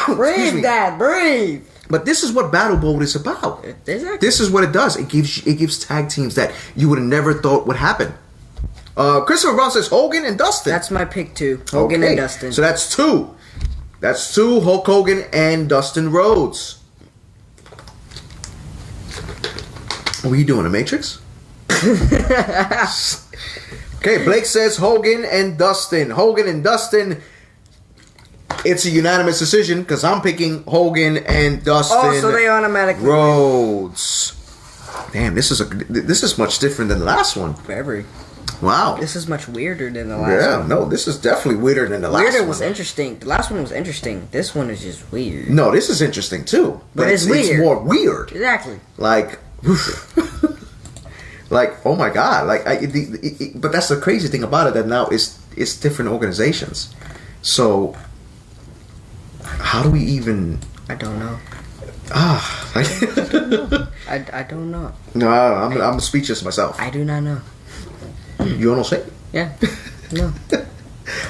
Breathe, Dad. Breathe. But this is what Battle Bowl is about. Exactly. This is what it does. It gives tag teams that you would have never thought would happen. Christopher Brown says Hogan and Dustin. That's my pick too. Hogan and Dustin. So that's 2. That's 2, Hulk Hogan and Dustin Rhodes. What are you doing, a Matrix? Okay, Blake says Hogan and Dustin. Hogan and Dustin. It's a unanimous decision because I'm picking Hogan and Dustin. Oh, so they automatically Rhodes. Damn, this is much different than the last one. Very. Wow. This is much weirder than the last one. No, this is definitely weirder than the last one. Weirder was interesting. The last one was interesting. This one is just weird. No, this is interesting too. But it's weird. It's more weird. Exactly. Like, like, oh my god. Like, but that's the crazy thing about it, that now it's different organizations. So, how do we even... I don't know. I don't know. No, I'm speechless myself. I do not know. You wanna say? Yeah. No.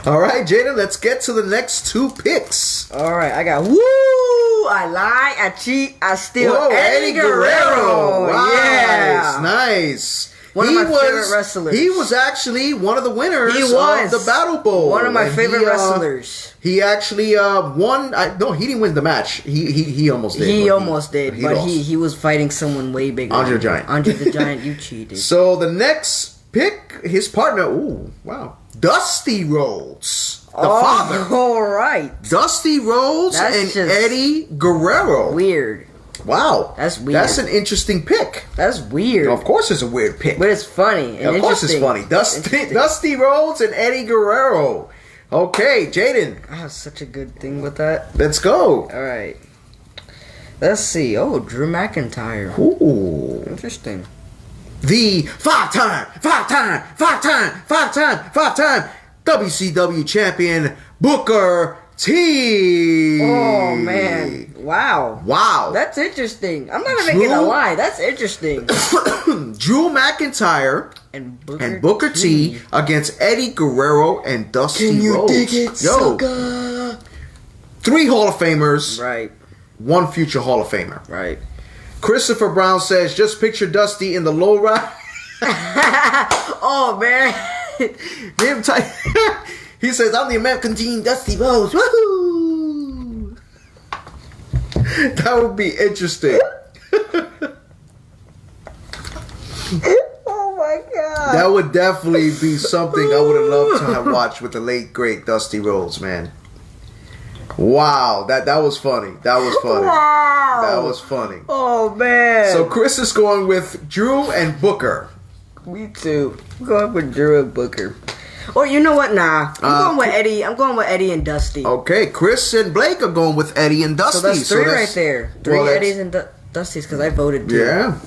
All right, Jaden, let's get to the next two picks. All right, I got I lie, I cheat, I steal. Whoa, Eddie Guerrero. Wow, Yeah. Nice. One of my favorite wrestlers. He was actually one of the winners of the Battlebowl. One of my favorite wrestlers. He actually won. No, he didn't win the match. He almost did. He almost did, but lost. he was fighting someone way bigger. Andre the Giant. Andre the Giant, you cheated. So the next pick, his partner. Ooh, wow. Dusty Rhodes, the father. All right. Dusty Rhodes That's and just Eddie Guerrero. Weird. Wow. That's weird. That's an interesting pick. That's weird. Of course it's a weird pick. But it's funny. And of course it's funny. Dusty Rhodes and Eddie Guerrero. Okay, Jaden. I have such a good thing with that. Let's go. All right. Let's see. Oh, Drew McIntyre. Ooh. Interesting. The five-time WCW champion Booker T. Oh, man. Wow. Wow. That's interesting. I'm not even gonna lie. That's interesting. Drew McIntyre and Booker T against Eddie Guerrero and Dusty Can you Rhodes. dig it, sucker? 3 Hall of Famers. Right. 1 future Hall of Famer. Right. Christopher Brown says, just picture Dusty in the low ride. Oh, man. Him tight. He says, I'm the American Team Dusty Rhodes. Woohoo! That would be interesting. Oh my god. That would definitely be something I would have loved to have watched with the late, great Dusty Rhodes, man. Wow, that was funny. That was funny. Wow. That was funny. Oh, man. So Chris is going with Drew and Booker. Me too. I'm going with Drew and Booker. Or you know what? Nah. I'm going with Eddie. I'm going with Eddie and Dusty. Okay, Chris and Blake are going with Eddie and Dusty. So that's 3 right there. 3 Eddies and Dustys because I voted too. Yeah,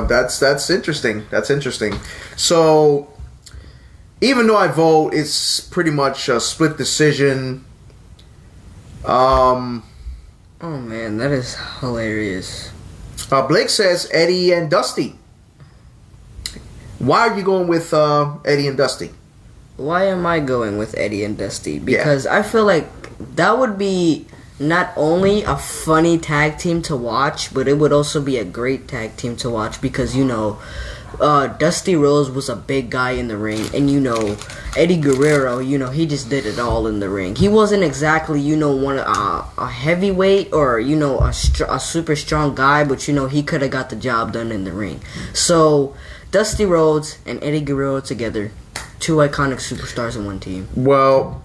that's interesting. That's interesting. So even though I vote, it's pretty much a split decision. Oh man, that is hilarious. Blake says Eddie and Dusty. Why are you going with Eddie and Dusty? Why am I going with Eddie and Dusty? Because I feel like that would be not only a funny tag team to watch, but it would also be a great tag team to watch because, you know, Dusty Rhodes was a big guy in the ring, and, you know, Eddie Guerrero, you know, he just did it all in the ring. He wasn't exactly, you know, a heavyweight or, you know, a super strong guy, but, you know, he could have got the job done in the ring. So, Dusty Rhodes and Eddie Guerrero together, 2 iconic superstars in one team. Well,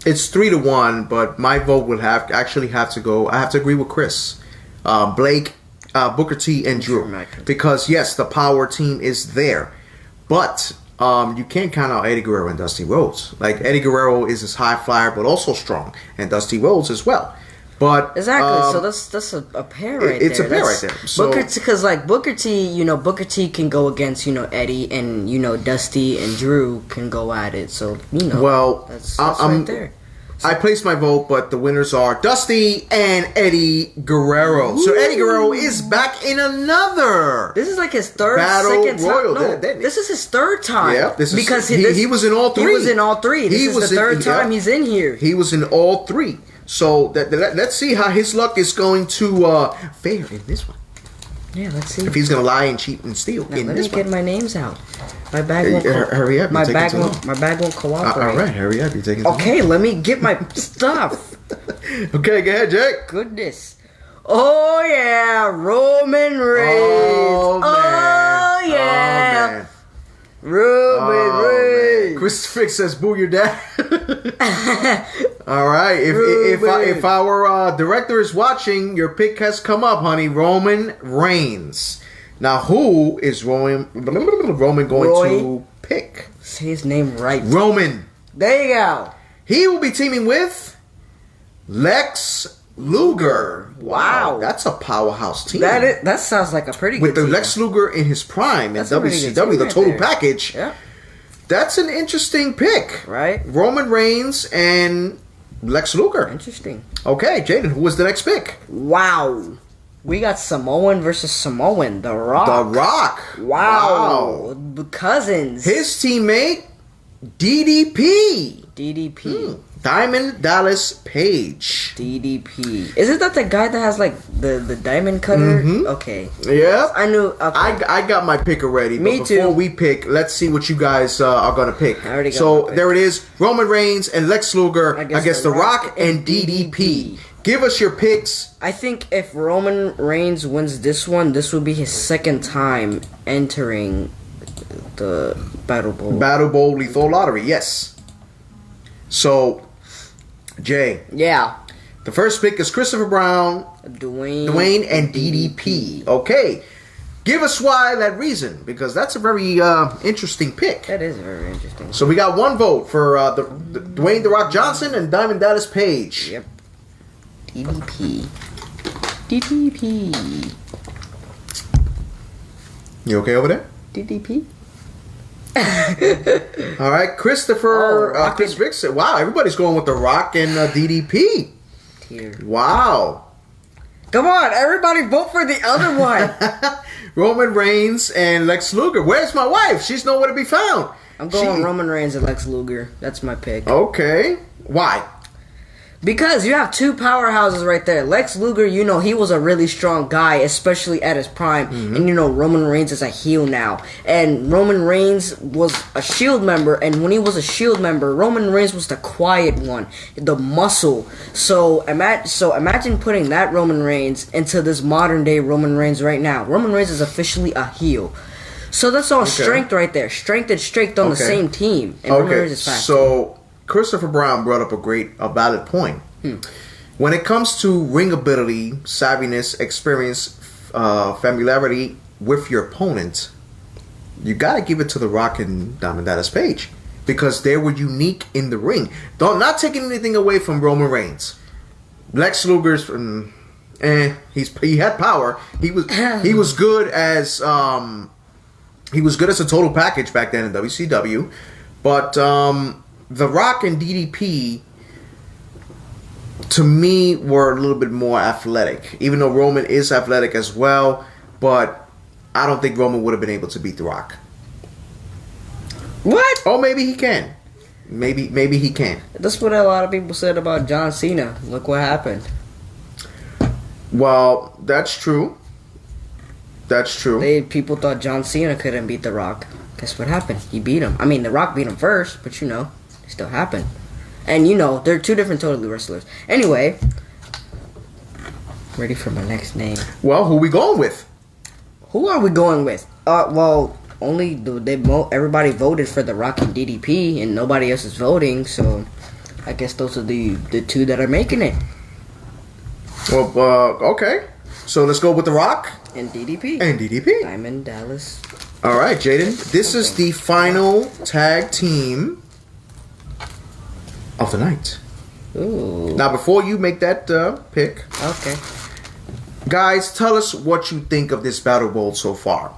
it's 3-1, but my vote would have to go. I have to agree with Chris, Blake, Booker T, and Drew, because yes, the power team is there, but you can't count out Eddie Guerrero and Dusty Rhodes. Like Eddie Guerrero is this high flyer, but also strong, and Dusty Rhodes as well. But exactly, so that's a pair right there. It's a pair right there. So, because like Booker T, you know, Booker T can go against, you know, Eddie, and, you know, Dusty and Drew can go at it. So, you know, well, that's right there. I placed my vote, but the winners are Dusty and Eddie Guerrero. Ooh. So Eddie Guerrero is back in another. This is like his third Battle second Royal. time. No, this is his third time. Yeah, because he was in all 3. He was in all 3. This is the third time he's in here. He was in all 3. So let's see how his luck is going to fare in this one. Yeah, let's see. If he's going to lie and cheat and steal now, in let this me get one. my names out. My bag won't hurry up. My bag won't cooperate. All right, hurry up. You're taking too Okay, let me get my stuff. Okay, go ahead, Jake. Goodness. Oh, yeah. Roman Reigns. Oh, man. Oh, yeah. Oh, man. Roman Reigns. Chris Fix says, boo your dad. All right. If our director is watching, your pick has come up, honey. Roman Reigns. Now, who is Roman going to pick? Say his name right. Roman. There you go. He will be teaming with Lex Luger. Wow. That's a powerhouse team. That sounds like a pretty with good the team. Lex Luger in his prime in That's a pretty good team WCW, the right total there. package. Yeah. That's an interesting pick. Right. Roman Reigns and Lex Luger. Interesting. Okay, Jaden, who was the next pick? Wow. We got Samoan versus Samoan. The Rock. The Rock. Wow. Cousins. His teammate, DDP. DDP. Diamond Dallas Page. DDP. Isn't that the guy that has like the diamond cutter? Okay. Yeah. I knew. Okay. I got my pick already. Me but before too. we pick, let's see what you guys are going to pick. I already got so my pick. there it is. Roman Reigns and Lex Luger against The Rock and DDP. DDP. Give us your picks. I think if Roman Reigns wins this one, this will be his second time entering the Battlebowl. Battlebowl Lethal Lottery, yes. So, Jay, Yeah. the first pick is Christopher Brown, Dwayne, and DDP. Okay. Give us why that reason, because that's a very interesting pick. That is very interesting. So we got one vote for the Dwayne The Rock Johnson and Diamond Dallas Page. Yep. DDP. DDP. You okay over there? DDP. All right, Christopher, Oh, Chris Vixen. Wow, everybody's going with The Rock and DDP. Here. Wow. Come on, everybody vote for the other one. Roman Reigns and Lex Luger. Where's my wife? She's nowhere to be found. I'm going Roman Reigns and Lex Luger. That's my pick. Okay. Why? Because you have two powerhouses right there. Lex Luger, you know, he was a really strong guy, especially at his prime. And you know, Roman Reigns is a heel now. And Roman Reigns was a Shield member. And when he was a Shield member, Roman Reigns was the quiet one, the muscle. So imagine putting that Roman Reigns into this modern day Roman Reigns right now. Roman Reigns is officially a heel. So that's all strength right there. Strength and strength on the same team. And Roman Reigns is fast. So Christopher Brown brought up a valid point. When it comes to ring ability, savviness, experience, familiarity with your opponent, you gotta give it to The Rock and Diamond Dallas Page because they were unique in the ring. Not taking anything away from Roman Reigns. Lex Luger's, he had power. He was good as a total package back then in WCW, but The Rock and DDP, to me, were a little bit more athletic. Even though Roman is athletic as well, but I don't think Roman would have been able to beat The Rock. What? Oh, maybe he can. Maybe he can. That's what a lot of people said about John Cena. Look what happened. Well, that's true. That's true. People thought John Cena couldn't beat The Rock. Guess what happened? He beat him. I mean, The Rock beat him first, but you know, it still happened. And you know, they're two different totally wrestlers. Anyway, ready for my next name. Well, who we going with? Who are we going with? Well, only everybody voted for The Rock and DDP, and nobody else is voting. So, I guess those are the two that are making it. Well, okay. So let's go with The Rock And DDP. and DDP. Diamond Dallas. All right, Jaden. This is the final tag team of the night. Ooh. Now, before you make that pick, Okay. guys, tell us what you think of this Battle Bowl so far.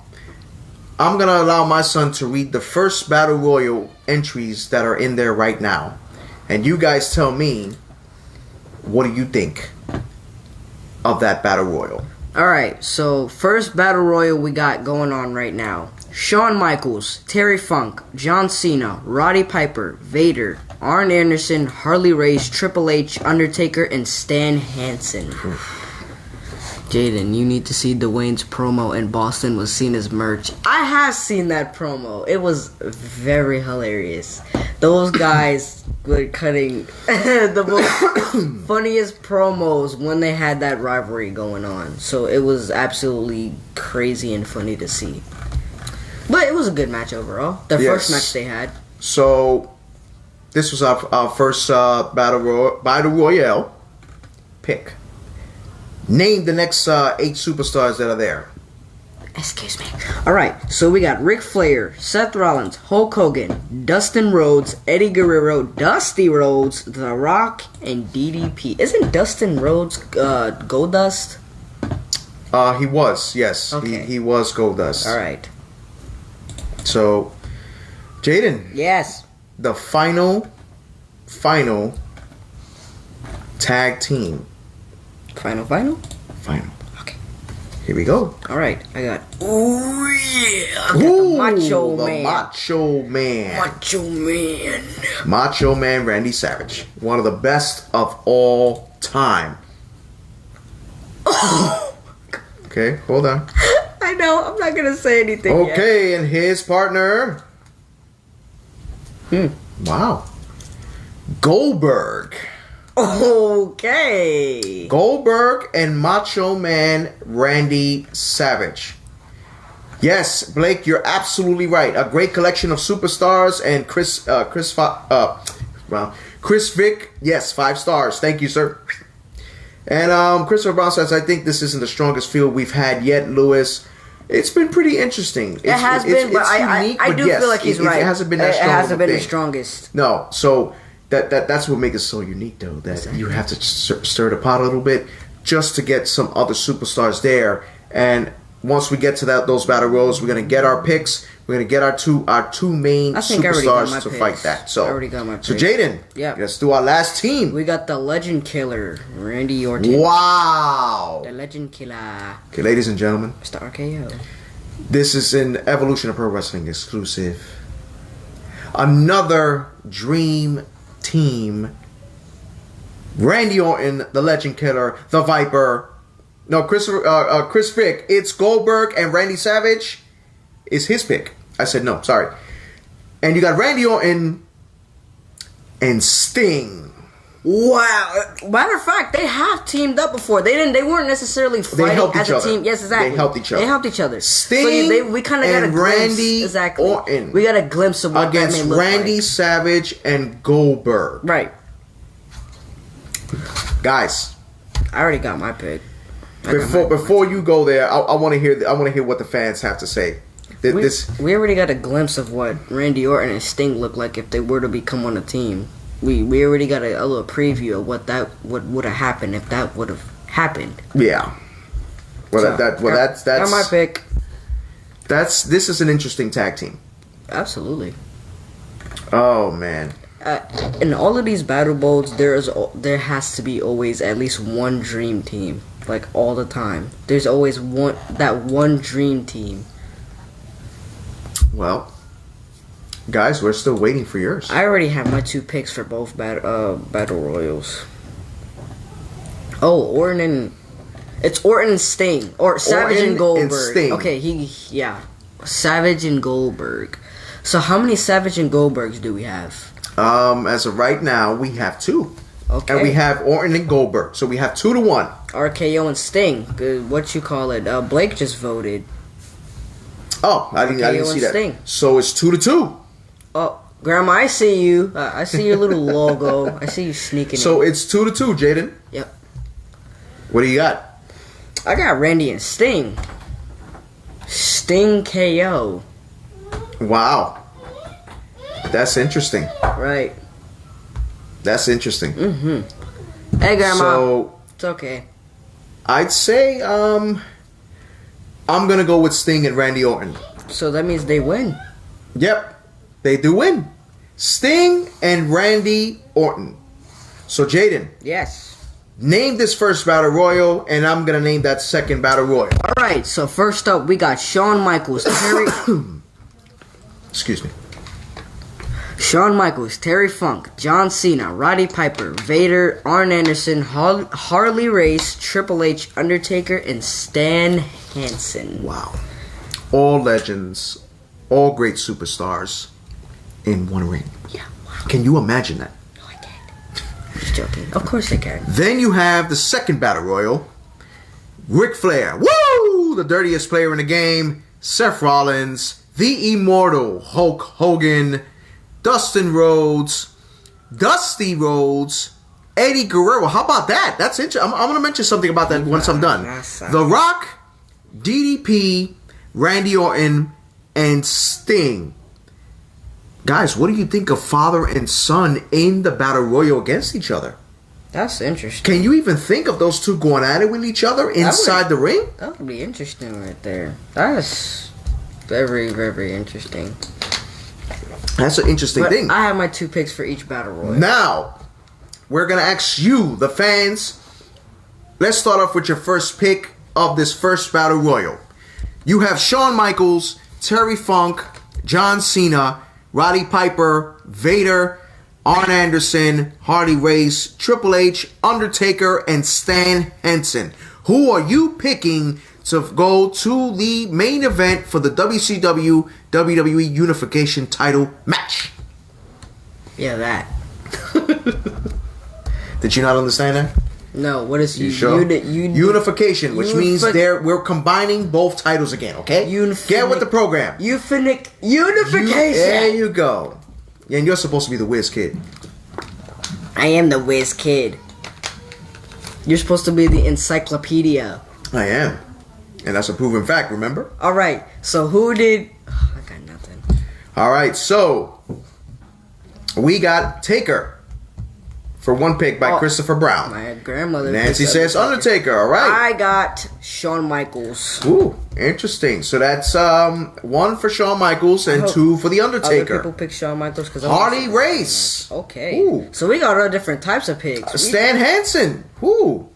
I'm going to allow my son to read the first Battle Royal entries that are in there right now. And you guys tell me, what do you think of that Battle Royal? Alright, so first Battle Royal we got going on right now. Shawn Michaels, Terry Funk, John Cena, Roddy Piper, Vader, Arn Anderson, Harley Race, Triple H, Undertaker, and Stan Hansen. Jaden, you need to see Dwayne's promo in Boston was seen as merch. I have seen that promo. It was very hilarious. Those guys were cutting the most funniest promos when they had that rivalry going on. So it was absolutely crazy and funny to see. But it was a good match overall. The first match they had. So this was our first Battle Royale pick. Name the next 8 superstars that are there. Excuse me. Alright, so we got Ric Flair, Seth Rollins, Hulk Hogan, Dustin Rhodes, Eddie Guerrero, Dusty Rhodes, The Rock, and DDP. Isn't Dustin Rhodes Goldust? He was, yes. Okay. He was Goldust. Alright. So, Jaden. Yes. The final tag team. Final? Final. Okay. Here we go. Alright, I got... Ooh, yeah. I got the Macho Man. Macho Man. Macho Man. Macho Man Randy Savage. One of the best of all time. Okay, hold on. I know, I'm not gonna say anything Okay, and his partner. Wow. Goldberg. Okay. Goldberg and Macho Man Randy Savage. Yes, Blake, you're absolutely right. A great collection of superstars and Chris Vick. Yes, 5 stars. Thank you, sir. And Christopher Brown says, I think this isn't the strongest field we've had yet, Lewis. It's been pretty interesting. It has been, but I do feel like he's right. It hasn't been that strong. It hasn't been the strongest. No, so that's what makes it so unique, though. That you have to stir the pot a little bit just to get some other superstars there. And once we get to those battle royals, we're gonna get our picks. We're gonna get our two main superstars to fight that. So I already got my picks. So Jaden, yeah, let's do our last team. We got the Legend Killer, Randy Orton. Wow. The Legend Killer. Okay, ladies and gentlemen, Mr. RKO. This is an Evolution of Pro Wrestling exclusive. Another dream team. Randy Orton, the Legend Killer, the Viper. No, Chris Vick. It's Goldberg and Randy Savage is his pick. I said no, sorry. And you got Randy Orton and Sting. Wow. Matter of fact, they have teamed up before. They weren't necessarily fighting as a team. Yes, exactly. They helped each other. Sting we kind of got a glimpse. Randy Orton. We got a glimpse of what against that may look Randy like. Savage and Goldberg. Right. Guys, I already got my pick. Before you go there, I want to hear what the fans have to say. We already got a glimpse of what Randy Orton and Sting look like if they were to become on a team. We already got a little preview of what would have happened if that would have happened. Yeah. Well, so, that's got my pick. This is an interesting tag team. Absolutely. Oh man. In all of these battle bowls, there has to be always at least one dream team, like all the time. There's always one dream team. Well, guys, we're still waiting for yours. I already have my 2 picks for both battle royals. Oh, it's Orton and Sting, or Savage and Goldberg. And Sting. Okay, Savage and Goldberg. So how many Savage and Goldbergs do we have? As of right now, we have 2. Okay. And we have Orton and Goldberg. So we have 2-1. RKO and Sting. What you call it? Blake just voted. Oh, I didn't see that. Sting. So it's 2-2. Oh, Grandma, I see you. I see your little logo. I see you sneaking So in. it's 2-2, Jaden. Yep. What do you got? I got Randy and Sting. Sting KO. Wow. That's interesting. Right. That's interesting. Mm-hmm. Hey, Grandma. So, it's okay. I'd say I'm gonna go with Sting and Randy Orton. So that means they win. Yep, they do win. Sting and Randy Orton. So Jaden. Yes. Name this first battle royal, and I'm gonna name that second battle royal. All right. So first up, we got Shawn Michaels, Excuse me. Shawn Michaels, Terry Funk, John Cena, Roddy Piper, Vader, Arn Anderson, Harley Race, Triple H, Undertaker, and Stan Hansen. Wow. All legends, all great superstars in one ring. Yeah. Wow. Can you imagine that? No, I can't. I'm just joking. Of course I can. Then you have the second battle royal. Ric Flair. Woo! The dirtiest player in the game. Seth Rollins. The Immortal Hulk Hogan. Dustin Rhodes, Dusty Rhodes, Eddie Guerrero. How about that? That's interesting. I'm going to mention something about that once I'm done. The Rock, DDP, Randy Orton, and Sting. Guys, what do you think of father and son in the Battle Royal against each other? That's interesting. Can you even think of those two going at it with each other inside the ring? That would be interesting right there. That's very, very interesting. That's an interesting thing. I have my 2 picks for each Battle Royal. Now, we're going to ask you, the fans. Let's start off with your first pick of this first Battle Royal. You have Shawn Michaels, Terry Funk, John Cena, Roddy Piper, Vader, Arn Anderson, Hardy Race, Triple H, Undertaker, and Stan Hansen. Who are you picking to go to the main event for the WCW WWE Unification title match? Yeah, that. Did you not understand that? No, what is unification, which means we're combining both titles again, okay? Get with the program. Unification. There you go. And you're supposed to be the whiz kid. I am the whiz kid. You're supposed to be the encyclopedia. I am. And that's a proven fact, remember? Alright, so who did... I got nothing. Alright, so we got Taker for 1 pick by Christopher Brown. My grandmother. Nancy says Undertaker, alright. I got Shawn Michaels. Ooh, interesting. So that's 1 for Shawn Michaels and 2 for the Undertaker. Other people pick Shawn Michaels because Hardy Race. Okay. Ooh. So we got all different types of picks. Stan Hansen. Ooh.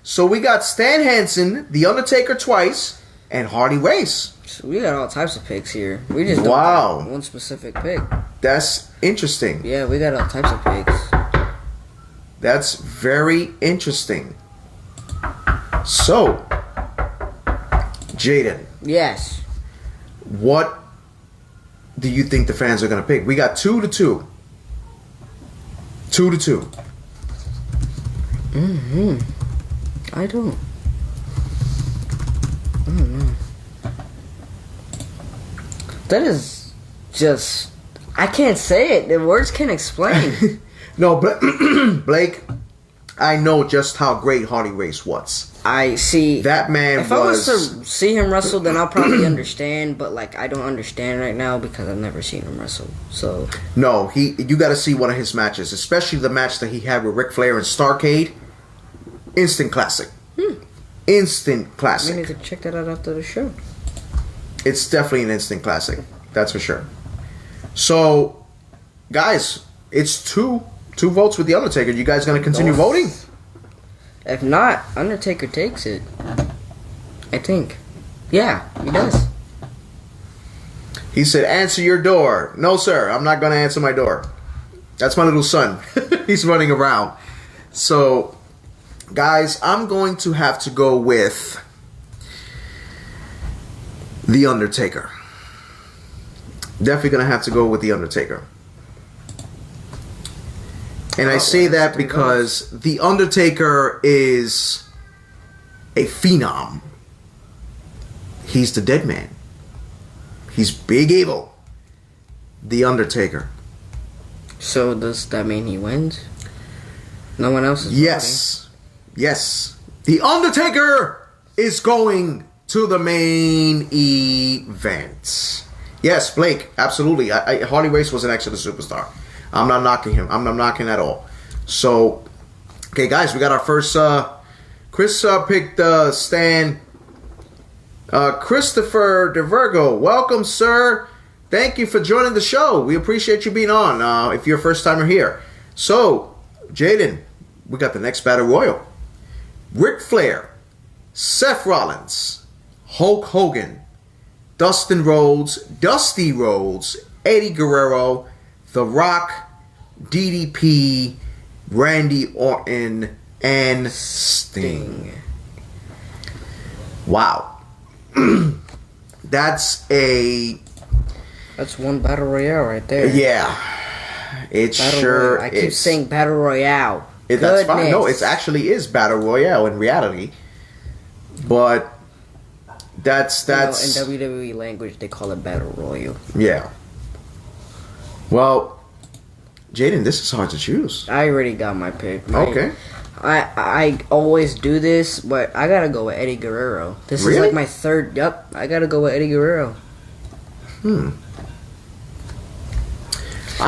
So we got Stan Hansen, the Undertaker twice, and Hardy Race. So we got all types of picks here. We just don't got one specific pick. That's interesting. Yeah, we got all types of picks. That's very interesting. So, Jaden. Yes. What do you think the fans are going to pick? We got 2-2. 2-2. I don't know. That is just... I can't say it. The words can't explain. No, but Blake, I know just how great Hardy Race was. I see. That man if I was to see him wrestle, then I'll probably understand. But like, I don't understand right now because I've never seen him wrestle. So no, you got to see one of his matches, especially the match that he had with Ric Flair and Starrcade. Instant classic. Instant classic. We need to check that out after the show. It's definitely an instant classic. That's for sure. So, guys, it's two votes with the Undertaker. You guys gonna continue voting? If not, Undertaker takes it. I think. Yeah, he does. He said, answer your door. No, sir, I'm not gonna answer my door. That's my little son. He's running around. So, guys, I'm going to have to go with The Undertaker. Definitely gonna have to go with The Undertaker. And I say that because The Undertaker is a phenom. He's the dead man. He's big evil. The Undertaker. So does that mean he wins? No one else is Yes. Voting? Yes. The Undertaker is going to the main event. Yes, Blake, absolutely. Harley Race was an excellent superstar. I'm not knocking him. I'm not knocking at all. So, okay, guys, we got our first. Chris picked Stan. Christopher DeVirgo, welcome, sir. Thank you for joining the show. We appreciate you being on. If you're a first timer here, so Jaden, we got the next battle royal: Ric Flair, Seth Rollins, Hulk Hogan, Dustin Rhodes, Dusty Rhodes, Eddie Guerrero, The Rock, DDP, Randy Orton, and Sting. Wow. That's one battle royale right there. Yeah. It battle sure royale. I keep saying battle royale. That's fine. No, it actually is battle royale in reality. But that's in WWE language they call it battle royal. Yeah. Well, Jaden, this is hard to choose. I already got my pick. Okay. I always do this, but I gotta go with Eddie Guerrero. This Really? is like my third. Yep, I gotta go with Eddie Guerrero.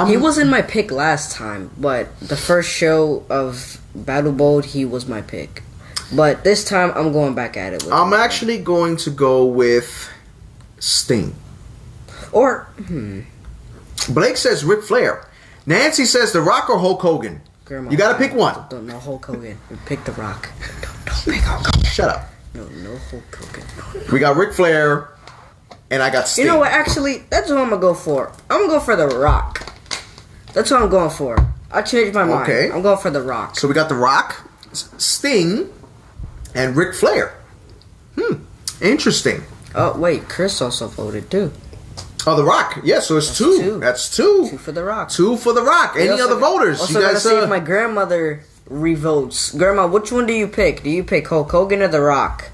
He wasn't my pick last time, but the first show of Battlebowl, he was my pick. But this time, I'm going back at it. I'm actually going to go with Sting. Or Blake says Ric Flair. Nancy says The Rock or Hulk Hogan. Grandma, You gotta pick one. Don't know Hulk Hogan. You pick The Rock. Don't pick Hulk Hogan. Shut up. No Hulk Hogan. No. We got Ric Flair, and I got Sting. You know what? Actually, that's what I'm gonna go for. I'm gonna go for The Rock. That's what I'm going for. I changed my mind. Okay. I'm going for The Rock. So we got The Rock, Sting, and Ric Flair. Interesting. Oh wait, Chris also voted too. Oh, The Rock. Yeah, so it's two. That's two. Two for The Rock. Two for The Rock. Any other voters? Also, gotta see if my grandmother revotes. Grandma, which one do you pick? Do you pick Hulk Hogan or The Rock?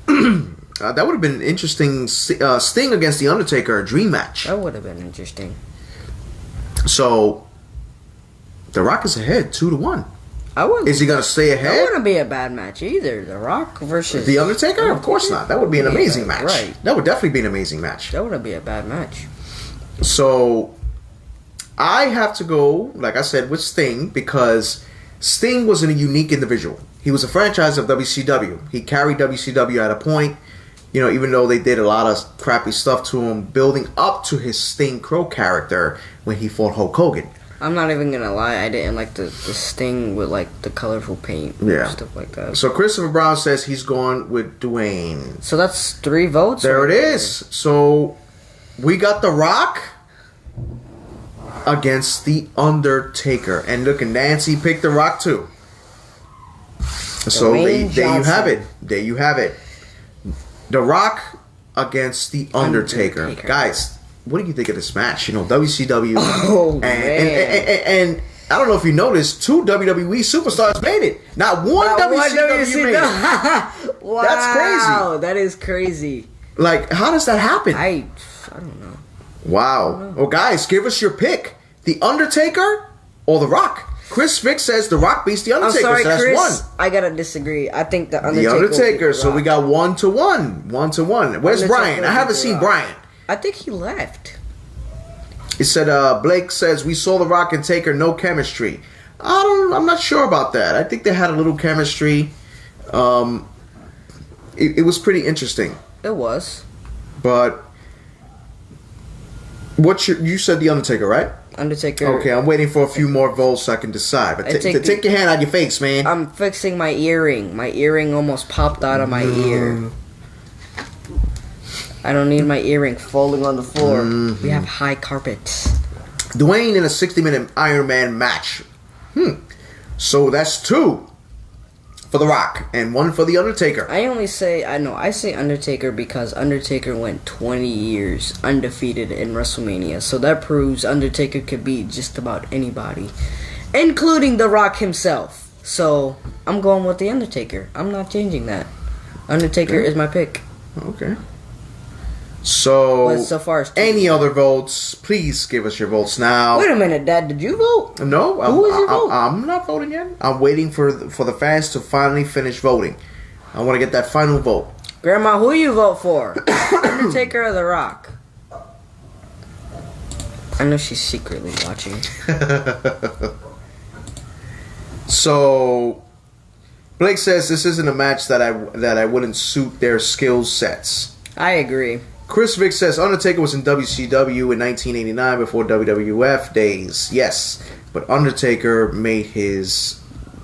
That would have been an interesting Sting against The Undertaker, a dream match. That would have been interesting. So, The Rock is ahead, 2-1. Is he going to stay That ahead? wouldn't be a bad match either. The Rock versus The Undertaker? Of course not. That would be an amazing match. Right. That would definitely be an amazing match. That wouldn't be a bad match. So, I have to go, like I said, with Sting because Sting was a unique individual. He was a franchise of WCW. He carried WCW at a point, you know, even though they did a lot of crappy stuff to him, building up to his Sting Crow character when he fought Hulk Hogan. I'm not even gonna lie, I didn't like the Sting with like the colorful paint and stuff like that. So Christopher Brown says he's going with Dwayne. So that's 3 votes? There it is. So we got The Rock against The Undertaker. And look, Nancy picked The Rock too. So there you have it. There you have it. The Rock against The Undertaker. Guys, what do you think of this match? You know, WCW. And I don't know if you noticed, 2 WWE superstars made it. Not one WCW made it. Wow. That's crazy. That is crazy. Like, how does that happen? I don't know. Wow. Well, guys, give us your pick. The Undertaker or The Rock? Chris Vick says The Rock beats The Undertaker. I'm sorry, so that's Chris. 1. I gotta disagree. I think The Undertaker. The Undertaker. So we got got 1-1. 1-1. Where's Brian? I haven't seen Brian. I think he left. He said, Blake says, we saw The Rock and Taker, no chemistry. I'm not sure about that. I think they had a little chemistry. It was pretty interesting. It was. But you said The Undertaker, right? Undertaker. Okay, I'm waiting for a few more votes so I can decide. But take your hand out of your face, man. I'm fixing my earring. My earring almost popped out of my ear. I don't need my earring falling on the floor. We have high carpets. Dwayne in a 60-minute Iron Man match. So that's 2 for The Rock and 1 for The Undertaker. I say Undertaker because Undertaker went 20 years undefeated in WrestleMania. So that proves Undertaker could beat just about anybody, including The Rock himself. So I'm going with The Undertaker. I'm not changing that. Undertaker is my pick. Okay. So, so far as any other votes, please give us your votes now. Wait a minute, Dad. Did you vote? No. Who was your vote? I'm not voting yet. I'm waiting for the fans to finally finish voting. I want to get that final vote. Grandma, who you vote for? Undertaker or The Rock? I know she's secretly watching. So, Blake says this isn't a match that I wouldn't suit their skill sets. I agree. Chris Vick says Undertaker was in WCW in 1989 before WWF days. Yes, but Undertaker made his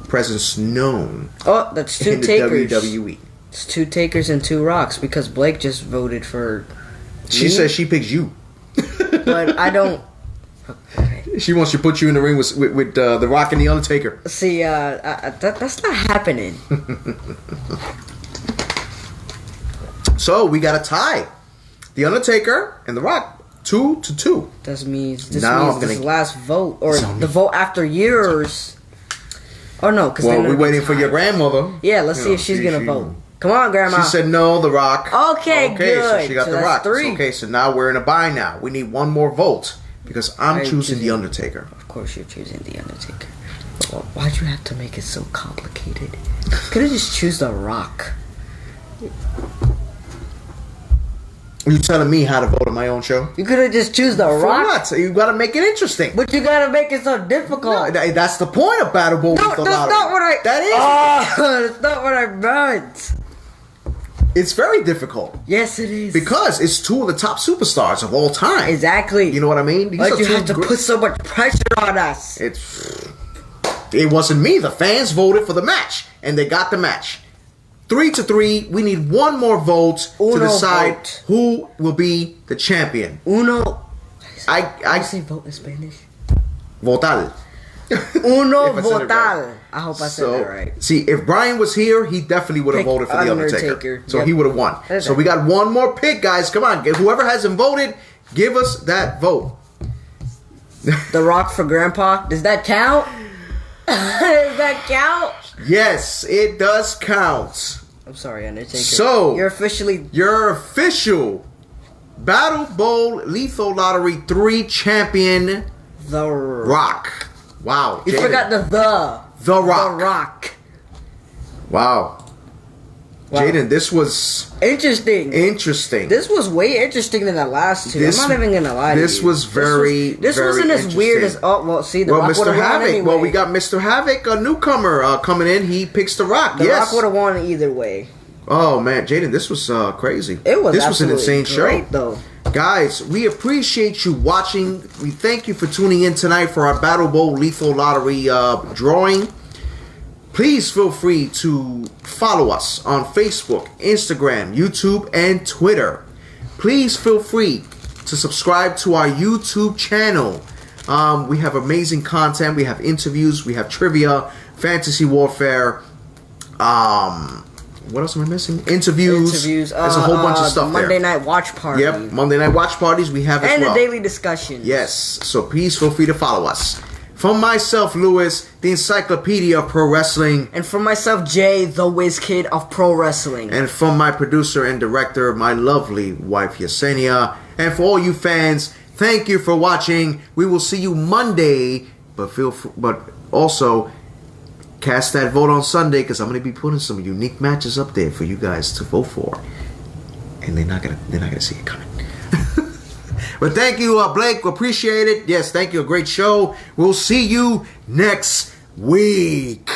presence known. Oh, that's 2 in takers. The WWE. It's 2 takers and 2 rocks because Blake just voted for. She says she picks you. But I don't. Okay. She wants to put you in the ring with The Rock and The Undertaker. See, that's not happening. So we got a tie. The Undertaker and The Rock, 2-2. This means this last vote or the vote after yours. Oh no, because we're waiting for your grandmother. Yeah, let's see if she's gonna vote. Come on, Grandma. She said no, The Rock. Okay, good. So she got So The that's Rock. 3. Okay, so now we're in a bye now. We need 1 more vote because I'm choosing The Undertaker. Of course, you're choosing The Undertaker. Well, why'd you have to make it so complicated? Could have just choose The Rock. You telling me how to vote on my own show? You could have just choose The For Rock. what? You gotta make it interesting. But you gotta make it so difficult. No, that's the point of Battlebowl. No, that's not what I. That is. That's not what I meant. It's very difficult. Yes, it is. Because it's two of the top superstars of all time. Exactly. You know what I mean? Like you have to put so much pressure on us. It wasn't me. The fans voted for the match, and they got the match. 3-3. We need one more vote to decide who will be the champion. Uno. I say vote in Spanish. Votal. Uno votal. I hope I said that right. See, if Brian was here, he definitely would have voted for the Undertaker. So he would have won. Okay. So we got one more pick, guys. Come on. Whoever hasn't voted, give us that vote. The Rock for Grandpa. Does that count? Does that count? Yes, it does count. I'm sorry, Undertaker. So you're official Battlebowl Lethal Lottery 3 champion, The Rock. Wow. You forgot the Rock. The Rock. Wow. Jaden, this was interesting. This was way interesting than the last two. I'm not even gonna lie to you. This was very, this wasn't as weird as the Rock Mr. Havoc. Anyway. Well, we got Mr. Havoc, a newcomer coming in. He picks the Rock. The Rock would have won either way. Oh man, Jaden, this was crazy. This was an insane show, though. Guys, we appreciate you watching. We thank you for tuning in tonight for our Battlebowl Lethal Lottery drawing. Please feel free to follow us on Facebook, Instagram, YouTube, and Twitter. Please feel free to subscribe to our YouTube channel. We have amazing content. We have interviews. We have trivia, fantasy warfare. What else am I missing? Interviews. There's a whole bunch of stuff there. Monday night watch party. Yep, Monday night watch parties we have as well. And the daily discussions. Yes, so please feel free to follow us. From myself, Lewis, the Encyclopedia of Pro Wrestling. And from myself, Jay, the Whiz Kid of Pro Wrestling. And from my producer and director, my lovely wife, Yesenia. And for all you fans, thank you for watching. We will see you Monday. But also cast that vote on Sunday, because I'm going to be putting some unique matches up there for you guys to vote for. And they're not gonna see it coming. But thank you, Blake. Appreciate it. Yes, thank you. A great show. We'll see you next week.